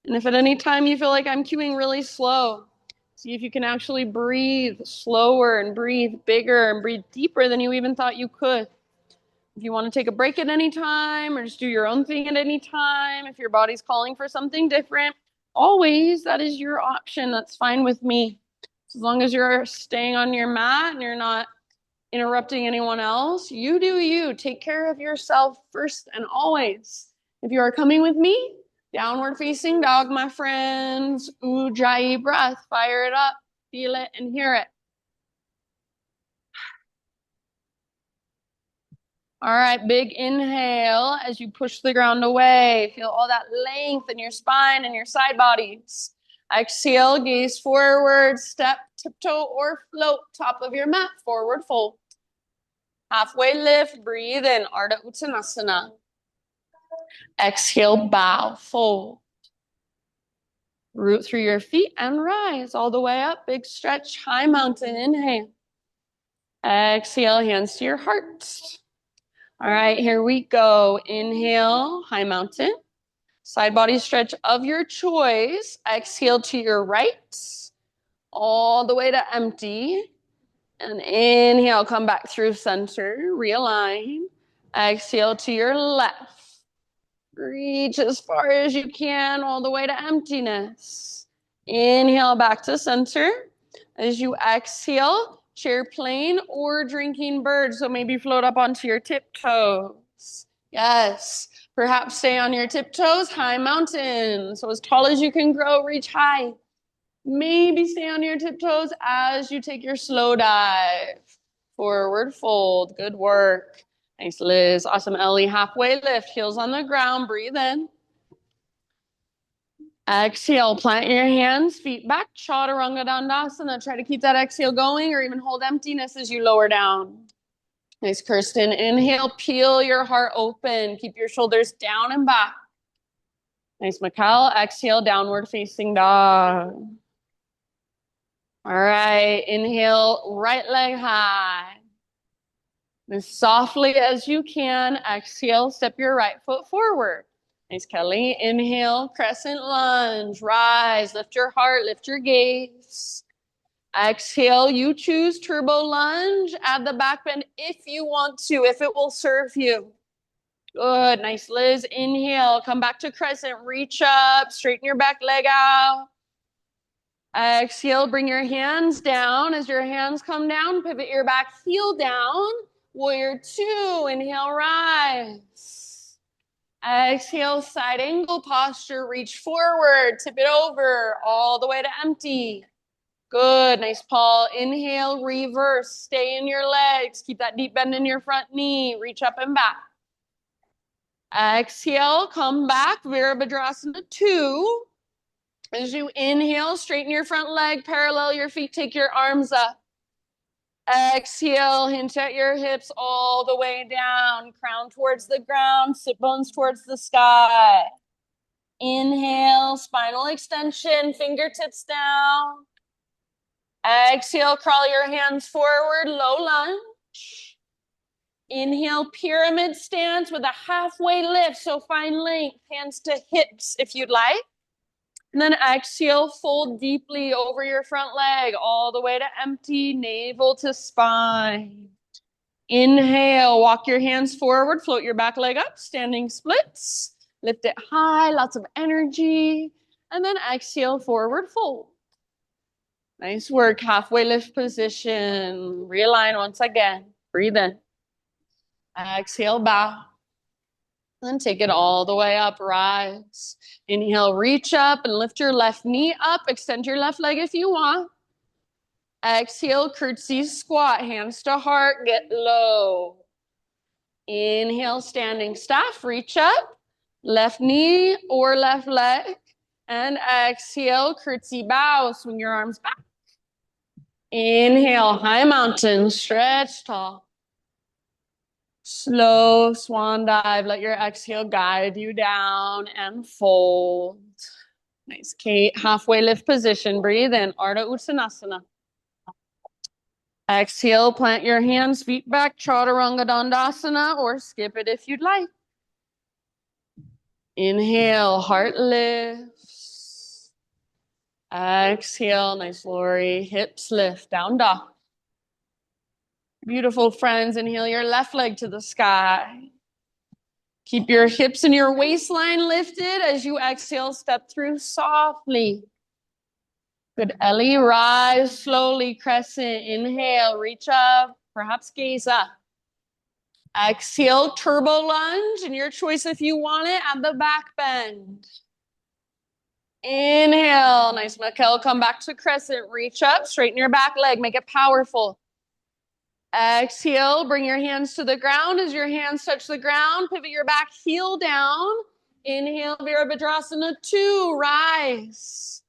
And if at any time you feel like I'm cueing really slow, see if you can actually breathe slower and breathe bigger and breathe deeper than you even thought you could. If you want to take a break at any time or just do your own thing at any time, if your body's calling for something different, always that is your option. That's fine with me. As long as you're staying on your mat and you're not interrupting anyone else, you do you. Take care of yourself first and always. If you are coming with me, downward facing dog, my friends. Ujjayi breath. Fire it up. Feel it and hear it. All right, big inhale as you push the ground away. Feel all that length in your spine and your side bodies. Exhale, gaze forward, step, tiptoe, or float. Top of your mat, forward fold. Halfway lift, breathe in, Ardha Uttanasana. Exhale, bow, fold. Root through your feet and rise all the way up. Big stretch, high mountain, inhale. Exhale, hands to your heart. All right, here we go. Inhale, high mountain. Side body stretch of your choice. Exhale to your right, all the way to empty. And inhale, come back through center, realign. Exhale to your left. Reach as far as you can, all the way to emptiness. Inhale back to center. As you exhale, chair plane or drinking bird. So maybe float up onto your tiptoes. Yes. Perhaps stay on your tiptoes, high mountain. So as tall as you can grow, reach high. Maybe stay on your tiptoes as you take your slow dive. Forward fold. Good work. Nice, Liz. Awesome, Ellie. Halfway lift. Heels on the ground. Breathe in. Exhale. Plant your hands. Feet back. Chaturanga Dandasana. Try to keep that exhale going or even hold emptiness as you lower down. Nice, Kirsten. Inhale. Peel your heart open. Keep your shoulders down and back. Nice, Mikhail. Exhale. Downward facing dog. All right. Inhale. Right leg high. As softly as you can, exhale, step your right foot forward. Nice, Kelly. Inhale, crescent lunge, rise, lift your heart, lift your gaze. Exhale, you choose turbo lunge, add the back bend if you want to, if it will serve you. Good, nice, Liz. Inhale, come back to crescent, reach up, straighten your back leg out. Exhale, bring your hands down. As your hands come down, pivot your back heel down. Warrior two, inhale, rise. Exhale, side angle posture, reach forward, tip it over, all the way to empty. Good, nice, Paul. Inhale, reverse, stay in your legs. Keep that deep bend in your front knee, reach up and back. Exhale, come back, Virabhadrasana 2. As you inhale, straighten your front leg, parallel your feet, take your arms up. Exhale, hinge at your hips all the way down. Crown towards the ground, sit bones towards the sky. Inhale, spinal extension, fingertips down. Exhale, crawl your hands forward, low lunge. Inhale, pyramid stance with a halfway lift, so find length, hands to hips if you'd like. And then exhale, fold deeply over your front leg, all the way to empty, navel to spine. Inhale, walk your hands forward, float your back leg up, standing splits. Lift it high, lots of energy. And then exhale, forward fold. Nice work, halfway lift position. Realign once again. Breathe in. Exhale, bow. And take it all the way up, rise. Inhale, reach up and lift your left knee up. Extend your left leg if you want. Exhale, curtsy squat, hands to heart, get low. Inhale, standing staff, reach up. Left knee or left leg. And exhale, curtsy bow, swing your arms back. Inhale, high mountain, stretch tall. Slow swan dive. Let your exhale guide you down and fold. Nice, Kate. Halfway lift position. Breathe in. Ardha Uttanasana. Exhale, plant your hands, feet back. Chaturanga Dandasana, or skip it if you'd like. Inhale, heart lifts. Exhale, nice, Lori. Hips lift, down dog. Beautiful, friends. Inhale your left leg to the sky. Keep your hips and your waistline lifted as you exhale, step through softly. Good, Ellie. Rise slowly, crescent. Inhale, reach up, perhaps gaze up. Exhale, turbo lunge, and your choice if you want it at the back bend. Inhale, nice, Mikkel. Come back to crescent. Reach up, straighten your back leg, make it powerful. Exhale, bring your hands to the ground. As your hands touch the ground, pivot your back heel down. Inhale, Virabhadrasana 2, rise.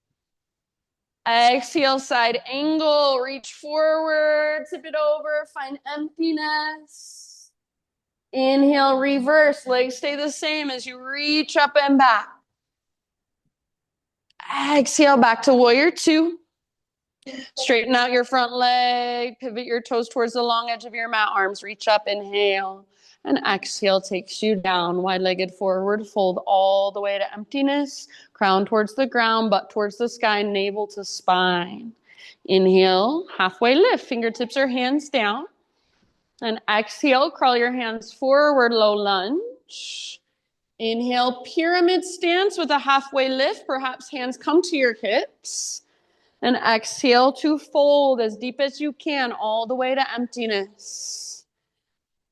Exhale, side angle, reach forward, tip it over, find emptiness. Inhale, reverse, legs stay the same as you reach up and back. Exhale, back to warrior 2. Straighten out your front leg, pivot your toes towards the long edge of your mat, arms reach up, inhale, and exhale takes you down, wide-legged forward fold all the way to emptiness, crown towards the ground, butt towards the sky, navel to spine. Inhale, halfway lift, fingertips or hands down, and exhale, crawl your hands forward, low lunge. Inhale, pyramid stance with a halfway lift, perhaps hands come to your hips. And exhale to fold as deep as you can, all the way to emptiness.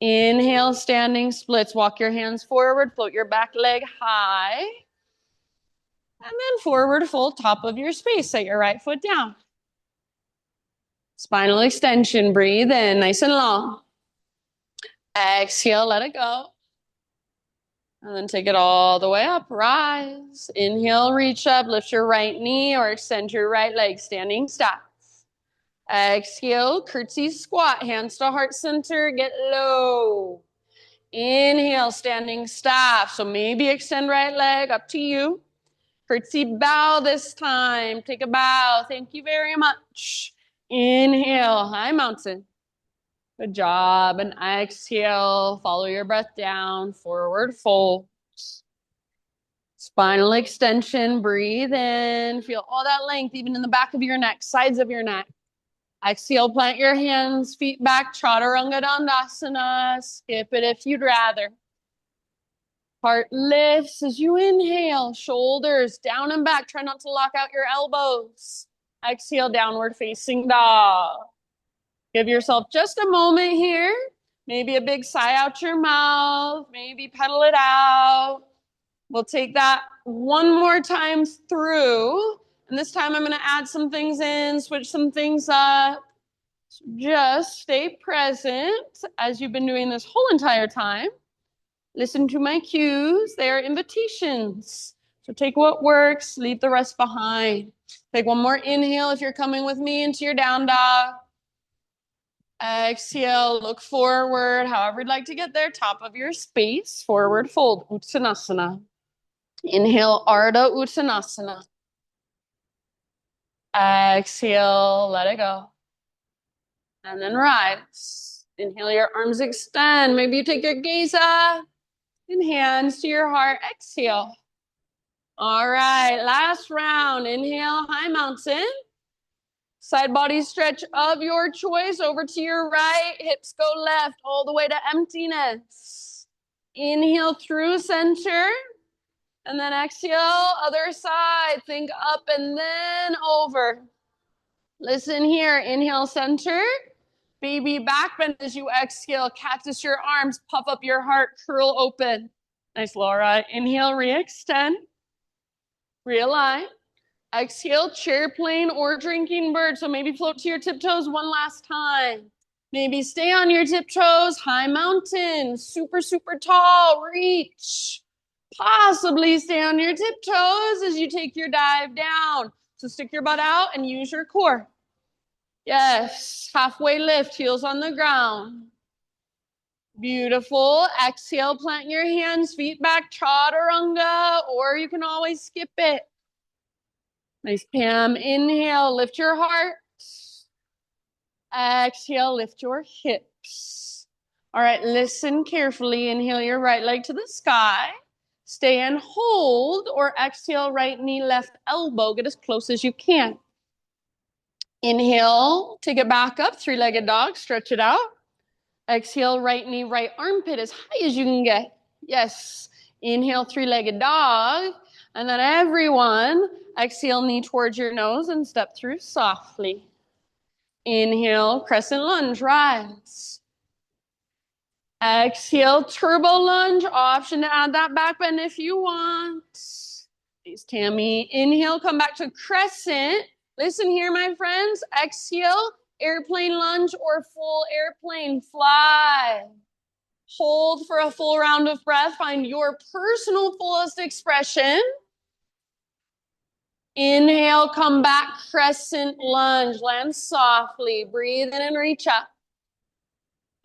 Inhale, standing splits. Walk your hands forward, float your back leg high. And then forward fold, top of your space. Set your right foot down. Spinal extension, breathe in, nice and long. Exhale, let it go. And then take it all the way up, rise. Inhale, reach up, lift your right knee or extend your right leg, standing stacks. Exhale, curtsy squat, hands to heart center, get low. Inhale, standing staff. So maybe extend right leg, up to you. Curtsy bow this time, take a bow, thank you very much. Inhale, high mountain. Good job. And exhale, follow your breath down, forward fold. Spinal extension, breathe in. Feel all that length, even in the back of your neck, sides of your neck. Exhale, plant your hands, feet back, Chaturanga Dandasana. Skip it if you'd rather. Heart lifts as you inhale, shoulders down and back. Try not to lock out your elbows. Exhale, downward facing dog. Give yourself just a moment here. Maybe a big sigh out your mouth. Maybe pedal it out. We'll take that one more time through. And this time I'm going to add some things in, switch some things up. So just stay present as you've been doing this whole entire time. Listen to my cues. They are invitations. So take what works, leave the rest behind. Take one more inhale if you're coming with me into your down dog. Exhale, look forward, however you'd like to get there, top of your space, forward fold, Uttanasana. Inhale, Ardha Uttanasana. Exhale, let it go. And then rise. Inhale, your arms extend. Maybe you take your gaze up and hands to your heart. Exhale. All right, last round. Inhale, high mountain. Side body stretch of your choice, over to your right, hips go left, all the way to emptiness. Inhale through center, and then exhale, other side, think up and then over. Listen here, inhale center, baby back bend as you exhale, cactus your arms, puff up your heart, curl open. Nice, Laura. Inhale, re-extend, realign. Exhale, chair plane or drinking bird. So maybe float to your tiptoes one last time. Maybe stay on your tiptoes, high mountain, super, super tall, reach. Possibly stay on your tiptoes as you take your dive down. So stick your butt out and use your core. Yes, halfway lift, heels on the ground. Beautiful. Exhale, plant your hands, feet back, Chaturanga, or you can always skip it. Nice, Pam. Inhale, lift your heart. Exhale, lift your hips. All right, listen carefully. Inhale your right leg to the sky. Stay and hold, or exhale, right knee, left elbow. Get as close as you can. Inhale, take it back up, three-legged dog, stretch it out. Exhale, right knee, right armpit as high as you can get. Yes. Inhale, three-legged dog. And then everyone, exhale, knee towards your nose and step through softly. Inhale, crescent lunge, rise. Exhale, turbo lunge, option to add that back bend if you want. Thanks, Tammy. Inhale, come back to crescent. Listen here, my friends. Exhale, airplane lunge or full airplane fly. Hold for a full round of breath. Find your personal fullest expression. Inhale, come back, crescent lunge. Land softly. Breathe in and reach up.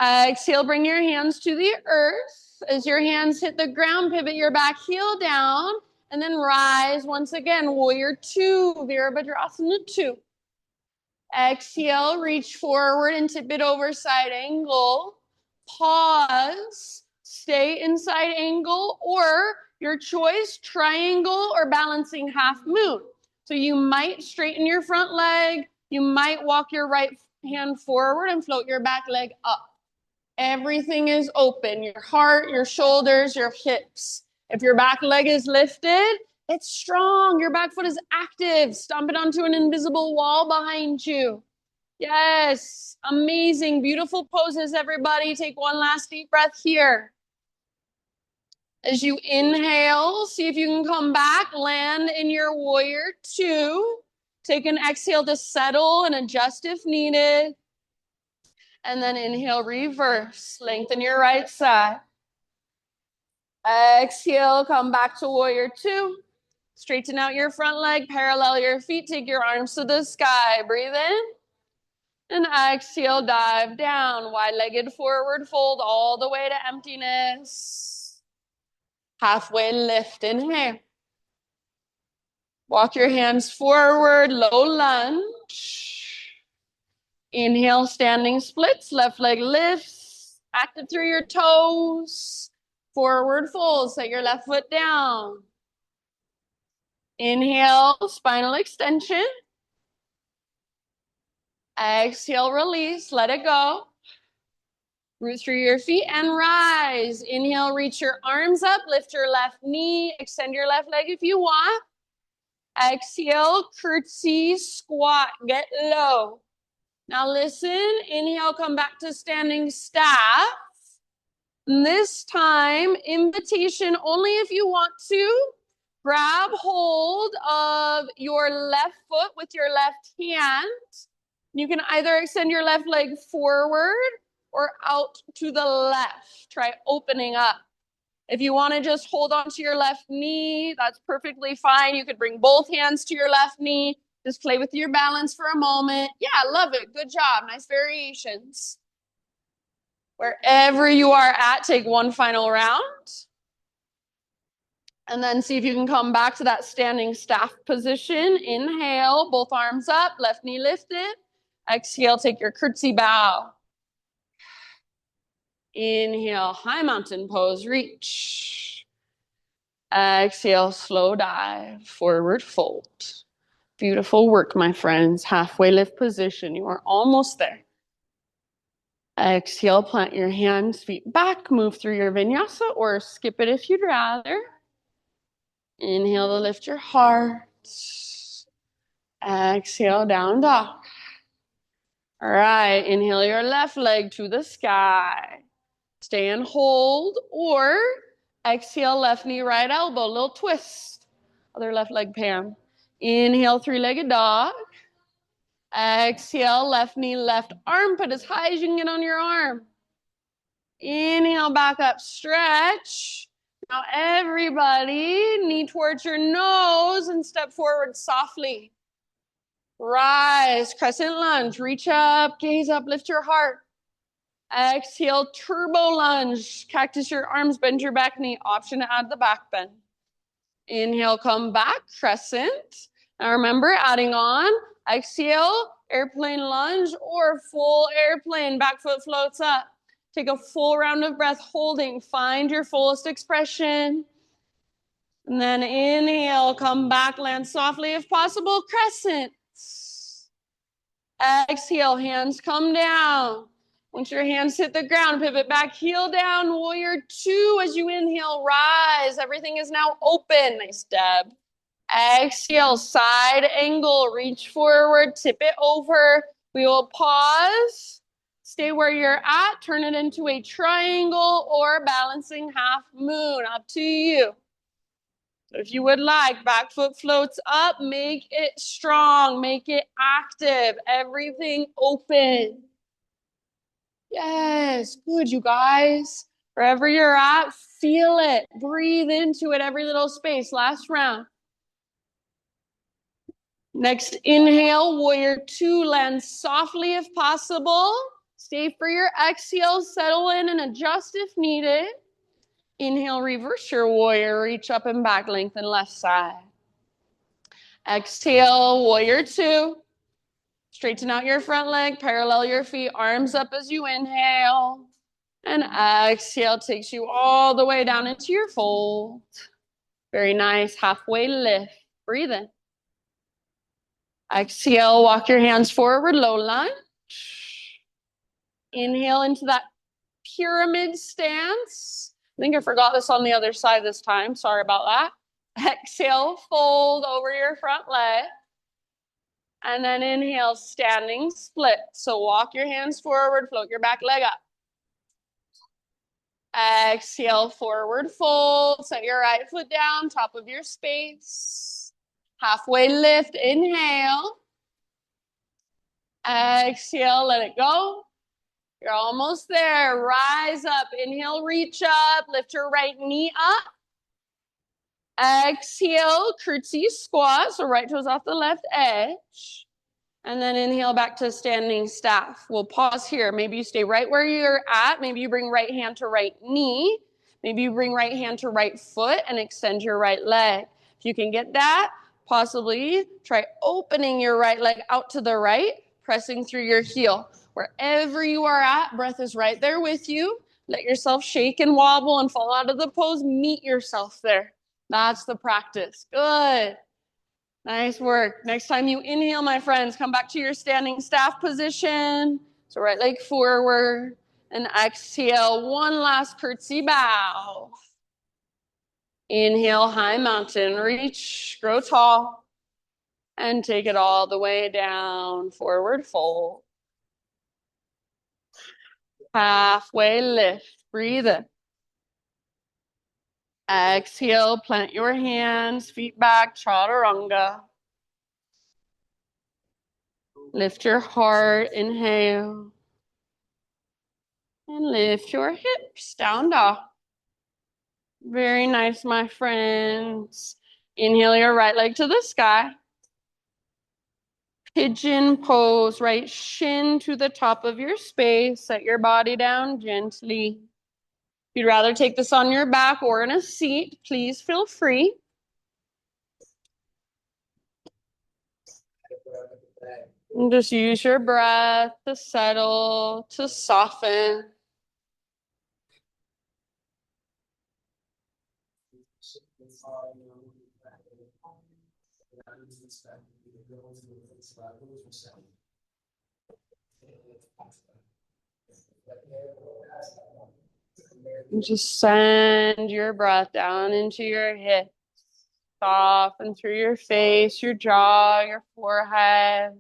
Exhale, bring your hands to the earth. As your hands hit the ground, pivot your back heel down, and then rise once again. Warrior 2, Virabhadrasana 2. Exhale, reach forward and tip it over side angle. Pause, stay in side angle, or your choice, triangle or balancing half moon. So you might straighten your front leg, you might walk your right hand forward and float your back leg up. Everything is open, your heart, your shoulders, your hips. If your back leg is lifted, it's strong. Your back foot is active. Stomp it onto an invisible wall behind you. Yes, amazing, beautiful poses, everybody. Take one last deep breath here. As you inhale, see if you can come back, land in your warrior 2. Take an exhale to settle and adjust if needed. And then inhale, reverse, lengthen your right side. Exhale, come back to warrior 2. Straighten out your front leg, parallel your feet, take your arms to the sky. Breathe in. And exhale, dive down, wide-legged forward fold all the way to emptiness. Halfway lift, inhale. Walk your hands forward, low lunge. Inhale, standing splits, left leg lifts, active through your toes. Forward fold, set your left foot down. Inhale, spinal extension. Exhale, release, let it go. Root through your feet and rise. Inhale, reach your arms up, lift your left knee, extend your left leg if you want. Exhale, curtsy, squat, get low. Now listen, inhale, come back to standing staff. This time, invitation only if you want to. Grab hold of your left foot with your left hand. You can either extend your left leg forward or out to the left. Try opening up. If you want to just hold on to your left knee, that's perfectly fine. You could bring both hands to your left knee. Just play with your balance for a moment. Yeah, love it. Good job. Nice variations. Wherever you are at, take one final round. And then see if you can come back to that standing staff position. Inhale, both arms up, left knee lifted. Exhale, take your curtsy bow. Inhale, high mountain pose, reach. Exhale, slow dive, forward fold. Beautiful work, my friends. Halfway lift position. You are almost there. Exhale, plant your hands, feet back, move through your vinyasa or skip it if you'd rather. Inhale to lift your heart. Exhale, down dog. All right, inhale your left leg to the sky. Stay and hold, or exhale, left knee, right elbow, little twist. Other left leg pan. Inhale, three-legged dog. Exhale, left knee, left armpit as high as you can get on your arm. Inhale, back up, stretch. Now everybody, knee towards your nose and step forward softly. Rise, crescent lunge, reach up, gaze up, lift your heart. Exhale, turbo lunge, cactus your arms, bend your back knee, option to add the back bend. Inhale, come back, crescent. Now remember, adding on, exhale, airplane lunge or full airplane, back foot floats up. Take a full round of breath, holding, find your fullest expression. And then inhale, come back, land softly if possible, crescent. Exhale, hands come down. Once your hands hit the ground, pivot back, heel down, warrior two. As you inhale, rise. Everything is now open. Nice dab. Exhale, side angle, reach forward, tip it over. We will pause. Stay where you're at, turn it into a triangle or balancing half moon, up to you. So if you would like, back foot floats up, make it strong, make it active, everything open. Yes, good, you guys. Wherever you're at, feel it, breathe into it, every little space. Last round. Next inhale, warrior two, land softly if possible. Stay for your exhale, settle in and adjust if needed. Inhale, reverse your warrior, reach up and back, lengthen left side. Exhale, warrior two. Straighten out your front leg, parallel your feet, arms up as you inhale. And exhale takes you all the way down into your fold. Very nice, halfway lift. Breathe in. Exhale, walk your hands forward, low lunge. Inhale into that pyramid stance. I think I forgot this on the other side this time. Sorry about that. Exhale, fold over your front leg. And then inhale, standing split. So walk your hands forward, float your back leg up. Exhale, forward fold. Set your right foot down, top of your space. Halfway lift, inhale. Exhale, let it go. You're almost there. Rise up. Inhale, reach up. Lift your right knee up. Exhale, curtsy squat. So right toes off the left edge. And then inhale back to standing staff. We'll pause here. Maybe you stay right where you're at. Maybe you bring right hand to right knee. Maybe you bring right hand to right foot and extend your right leg. If you can get that, possibly try opening your right leg out to the right, pressing through your heel. Wherever you are at, breath is right there with you. Let yourself shake and wobble and fall out of the pose. Meet yourself there. That's the practice. Good. Nice work. Next time you inhale, my friends, come back to your standing staff position. So right leg forward and exhale. One last curtsy bow. Inhale, high mountain, reach, grow tall, and take it all the way down. Forward fold. Halfway lift. Breathe in. Exhale, plant your hands, feet back, chaturanga. Lift your heart, inhale. And lift your hips, down dog. Very nice, my friends. Inhale your right leg to the sky. Pigeon pose, right shin to the top of your space. Set your body down gently. If you'd rather take this on your back or in a seat, please feel free. And just use your breath to settle, to soften. And just send your breath down into your hips, soften through your face, your jaw, your forehead.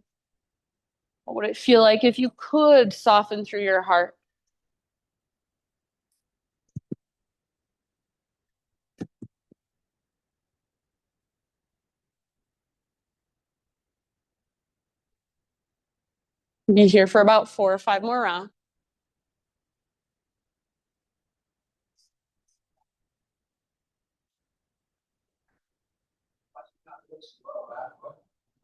What would it feel like if you could soften through your heart? Be here for about 4 or 5 more rounds.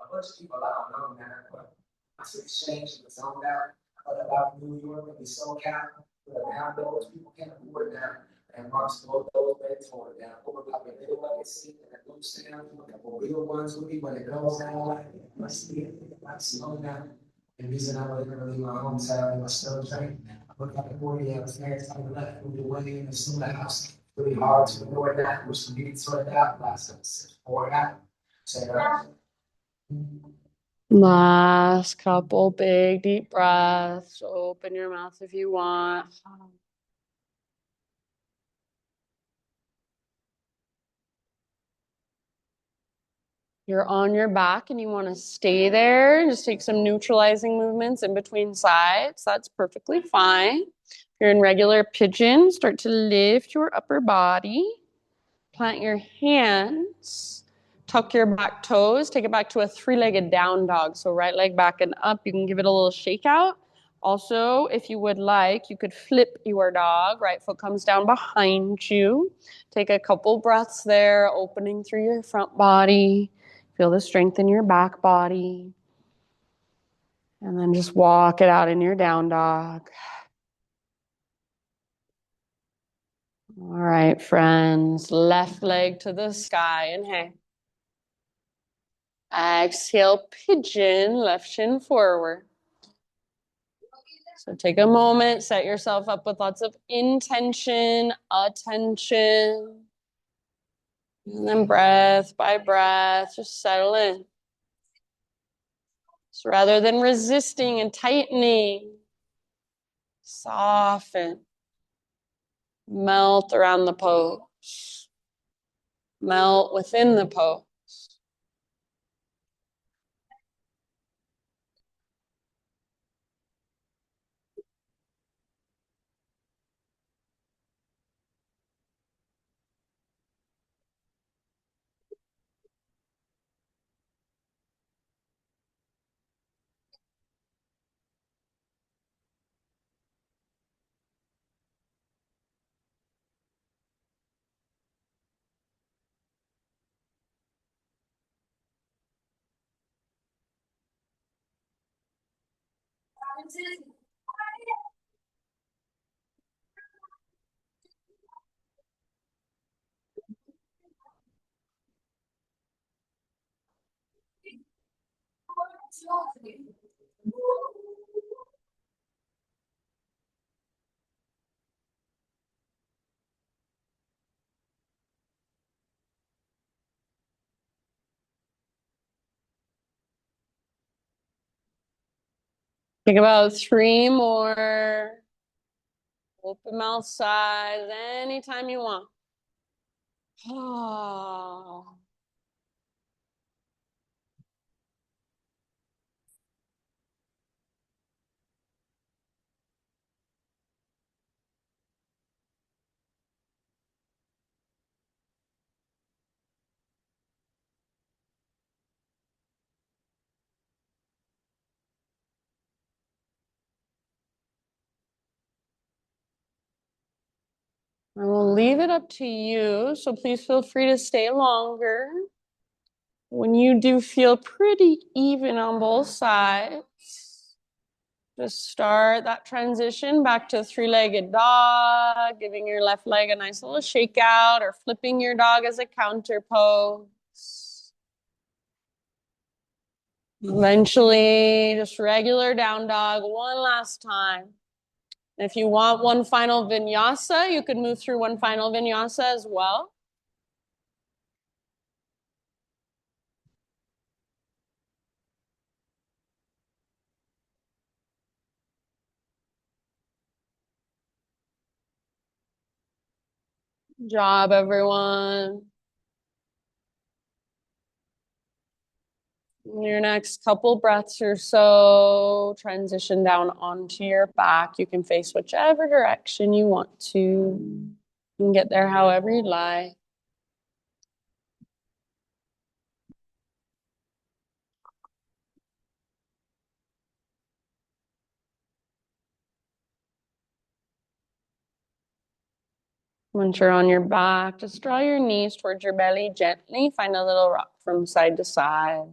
A bunch of people I don't know, man, but I see exchange in the zone now. About New York and the SoCal, but now those people can't afford that. And amongst those beds for it now. Over like a little like see and a loose down, a couple real ones with me when it goes down like let's see it, let's slow down. And reason I wasn't really my hometown, I still train. I look like a 40 hours next time I left moved away in the snow house. Really hard to ignore that, which we need to sort it out last 4 out. So Last couple big deep breaths. Open your mouth if you want. You're on your back and you want to stay there and just take some neutralizing movements in between sides. That's perfectly fine. If you're in regular pigeon, start to lift your upper body. Plant your hands. Tuck your back toes. Take it back to a three-legged down dog. So right leg back and up. You can give it a little shake out. Also, if you would like, you could flip your dog. Right foot comes down behind you. Take a couple breaths there, opening through your front body. Feel the strength in your back body. And then just walk it out in your down dog. All right, friends. Left leg to the sky. Inhale. Exhale, pigeon, left shin forward. So take a moment, set yourself up with lots of intention, attention. And then breath by breath, just settle in. So rather than resisting and tightening, soften, melt around the pose, melt within the pose. Think about 3 more. Open mouth size anytime you want. Oh. I will leave it up to you, so please feel free to stay longer. When you do feel pretty even on both sides, just start that transition back to three-legged dog, giving your left leg a nice little shake out or flipping your dog as a counter pose. Eventually, just regular down dog one last time. If you want one final vinyasa, you could move through one final vinyasa as well. Good job, everyone. In your next couple breaths or so, transition down onto your back. You can face whichever direction you want to. You can get there however you like. Once you're on your back, just draw your knees towards your belly gently. Find a little rock from side to side.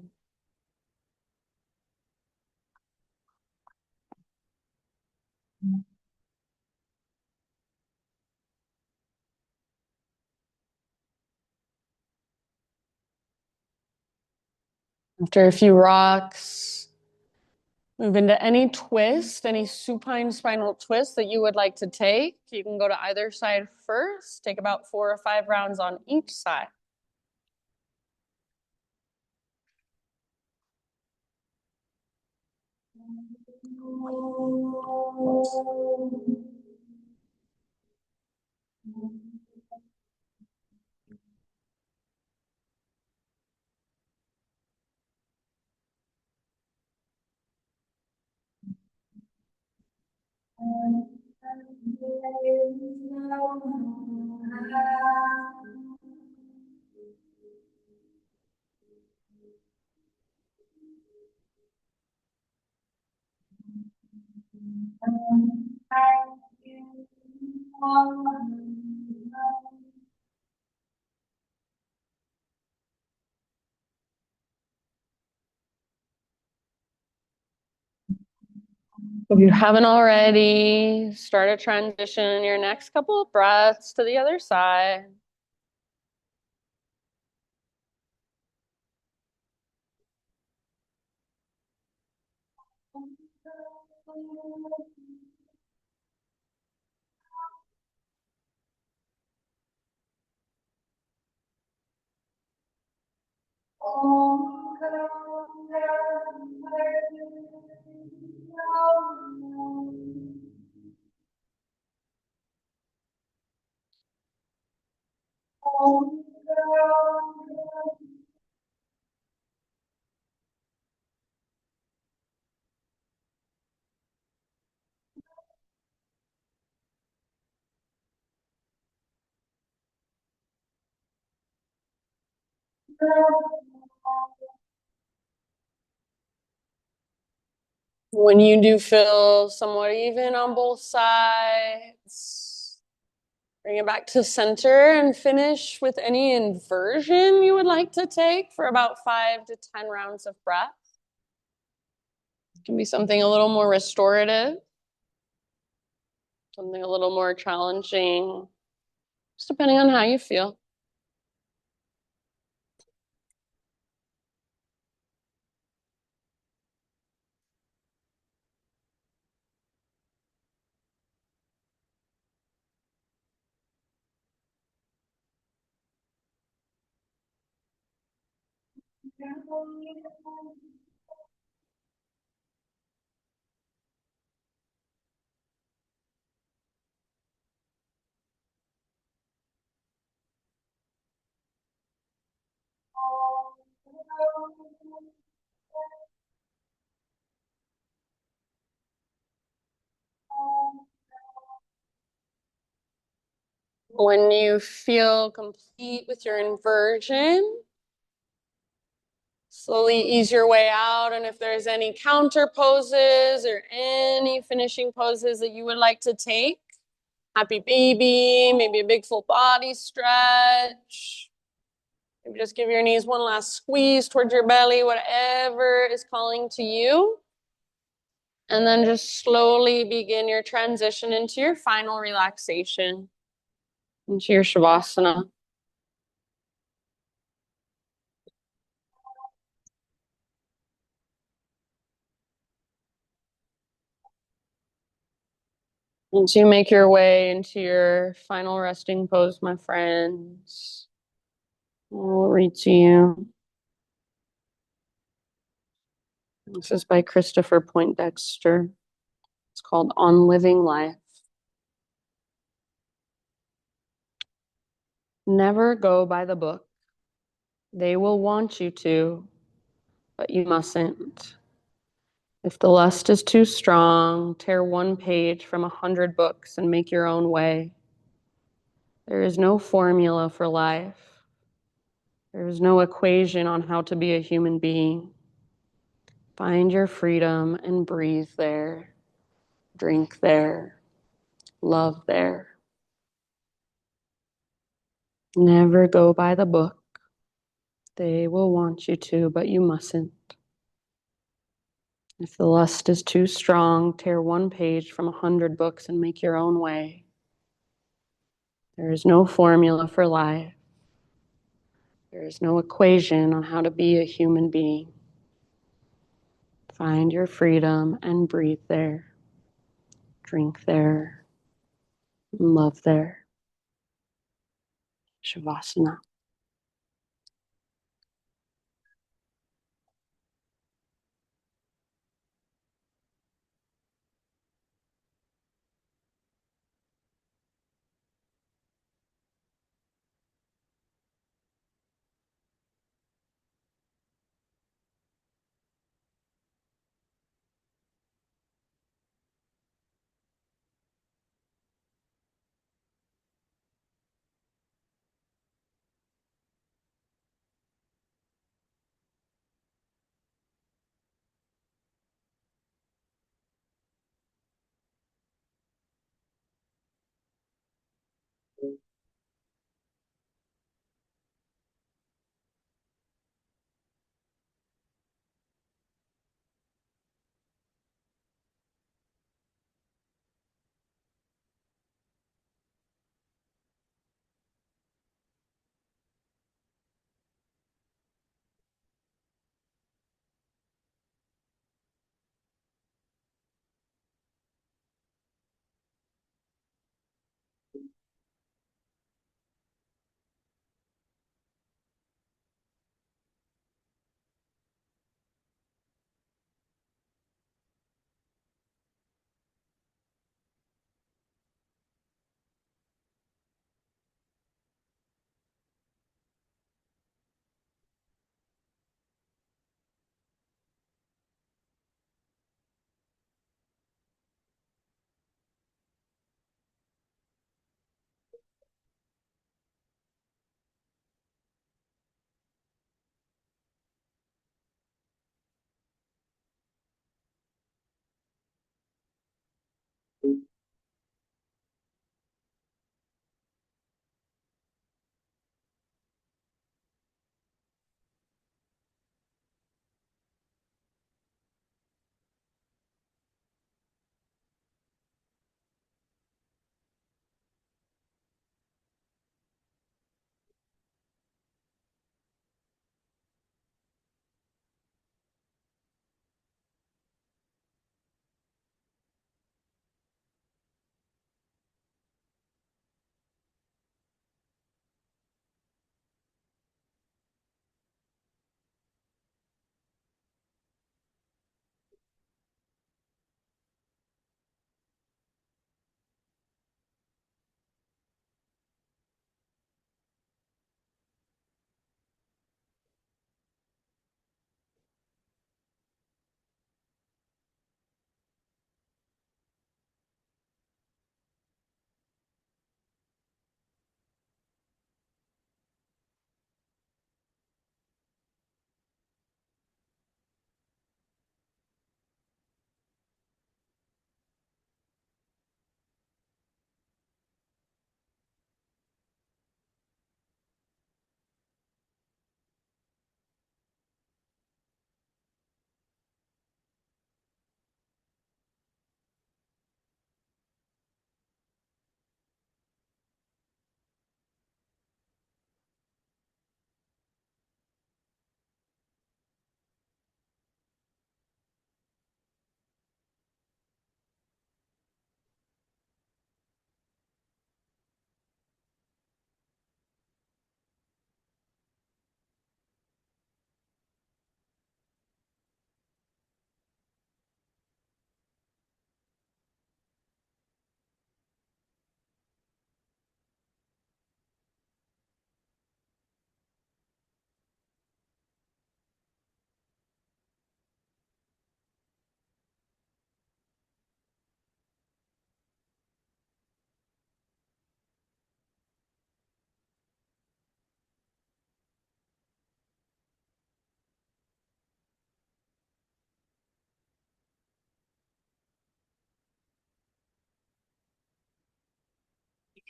After a few rocks, move into any twist, any supine spinal twist that you would like to take. You can go to either side first. Take about 4 or 5 rounds on each side. If you haven't already, start a transition your next couple of breaths to the other side. When you do feel somewhat even on both sides, bring it back to center and finish with any inversion you would like to take for about 5 to 10 rounds of breath. It can be something a little more restorative, something a little more challenging, just depending on how you feel. When you feel complete with your inversion, slowly ease your way out. And if there's any counter poses or any finishing poses that you would like to take, happy baby, maybe a big full body stretch. Maybe just give your knees one last squeeze towards your belly, whatever is calling to you. And then just slowly begin your transition into your final relaxation, into your Shavasana. Once you make your way into your final resting pose, my friends, I'll read to you. This is by Christopher Poindexter. It's called On Living Life. Never go by the book. They will want you to, but you mustn't. If the lust is too strong, tear one page from 100 books and make your own way. There is no formula for life. There is no equation on how to be a human being. Find your freedom and breathe there, drink there, love there. Never go by the book. They will want you to, but you mustn't. If the lust is too strong, tear one page from 100 books and make your own way. There is no formula for life. There is no equation on how to be a human being. Find your freedom and breathe there, drink there, love there. Shavasana.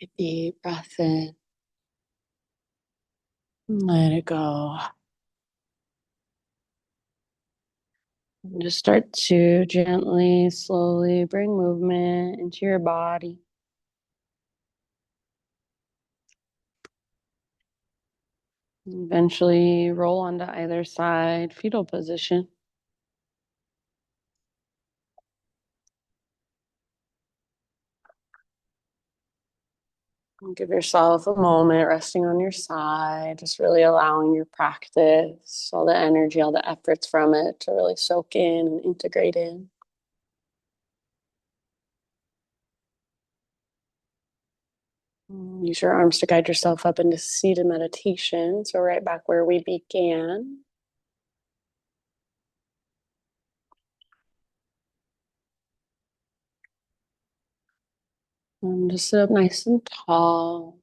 Take a deep breath in. Let it go. And just start to gently, slowly bring movement into your body. Eventually roll onto either side, fetal position. And give yourself a moment resting on your side, just really allowing your practice, all the energy, all the efforts from it to really soak in and integrate in. Use your arms to guide yourself up into seated meditation. So right back where we began. And just sit up nice and tall.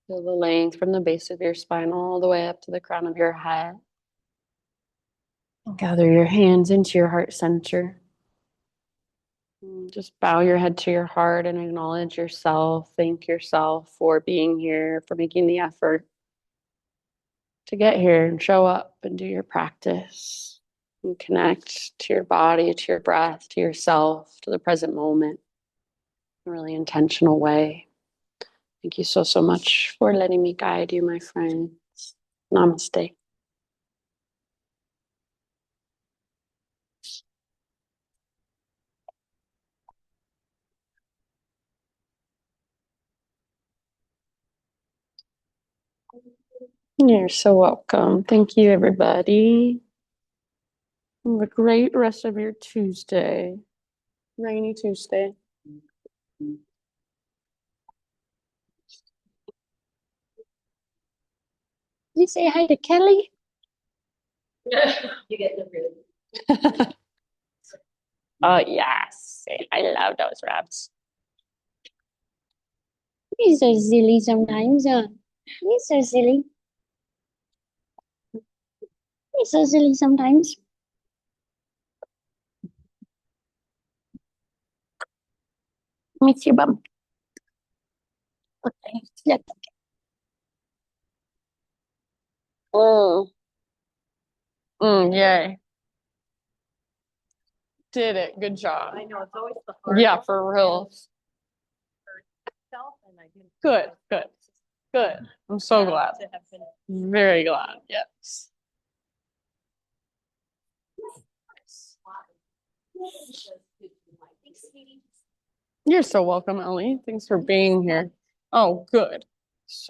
Feel the length from the base of your spine all the way up to the crown of your head. Gather your hands into your heart center. Just bow your head to your heart and acknowledge yourself. Thank yourself for being here, for making the effort to get here and show up and do your practice and connect to your body, to your breath, to yourself, to the present moment in a really intentional way. Thank you so, so much for letting me guide you, my friends. Namaste. You're so welcome. Thank you, everybody. Have a great rest of your Tuesday. Rainy Tuesday. You say hi to Kelly? You get the food. Oh, yes. I love those wraps. He's so silly sometimes. He's so silly. He's so silly sometimes. Miss your bum. Okay, look. Mm. Yay. Did it. Good job. I know it's always the hard. Yeah, for real. And I didn't. Good, good, good. I'm so glad. To have been. Very glad. Yes. You're so welcome, Ellie. Thanks for being here. Oh, good. So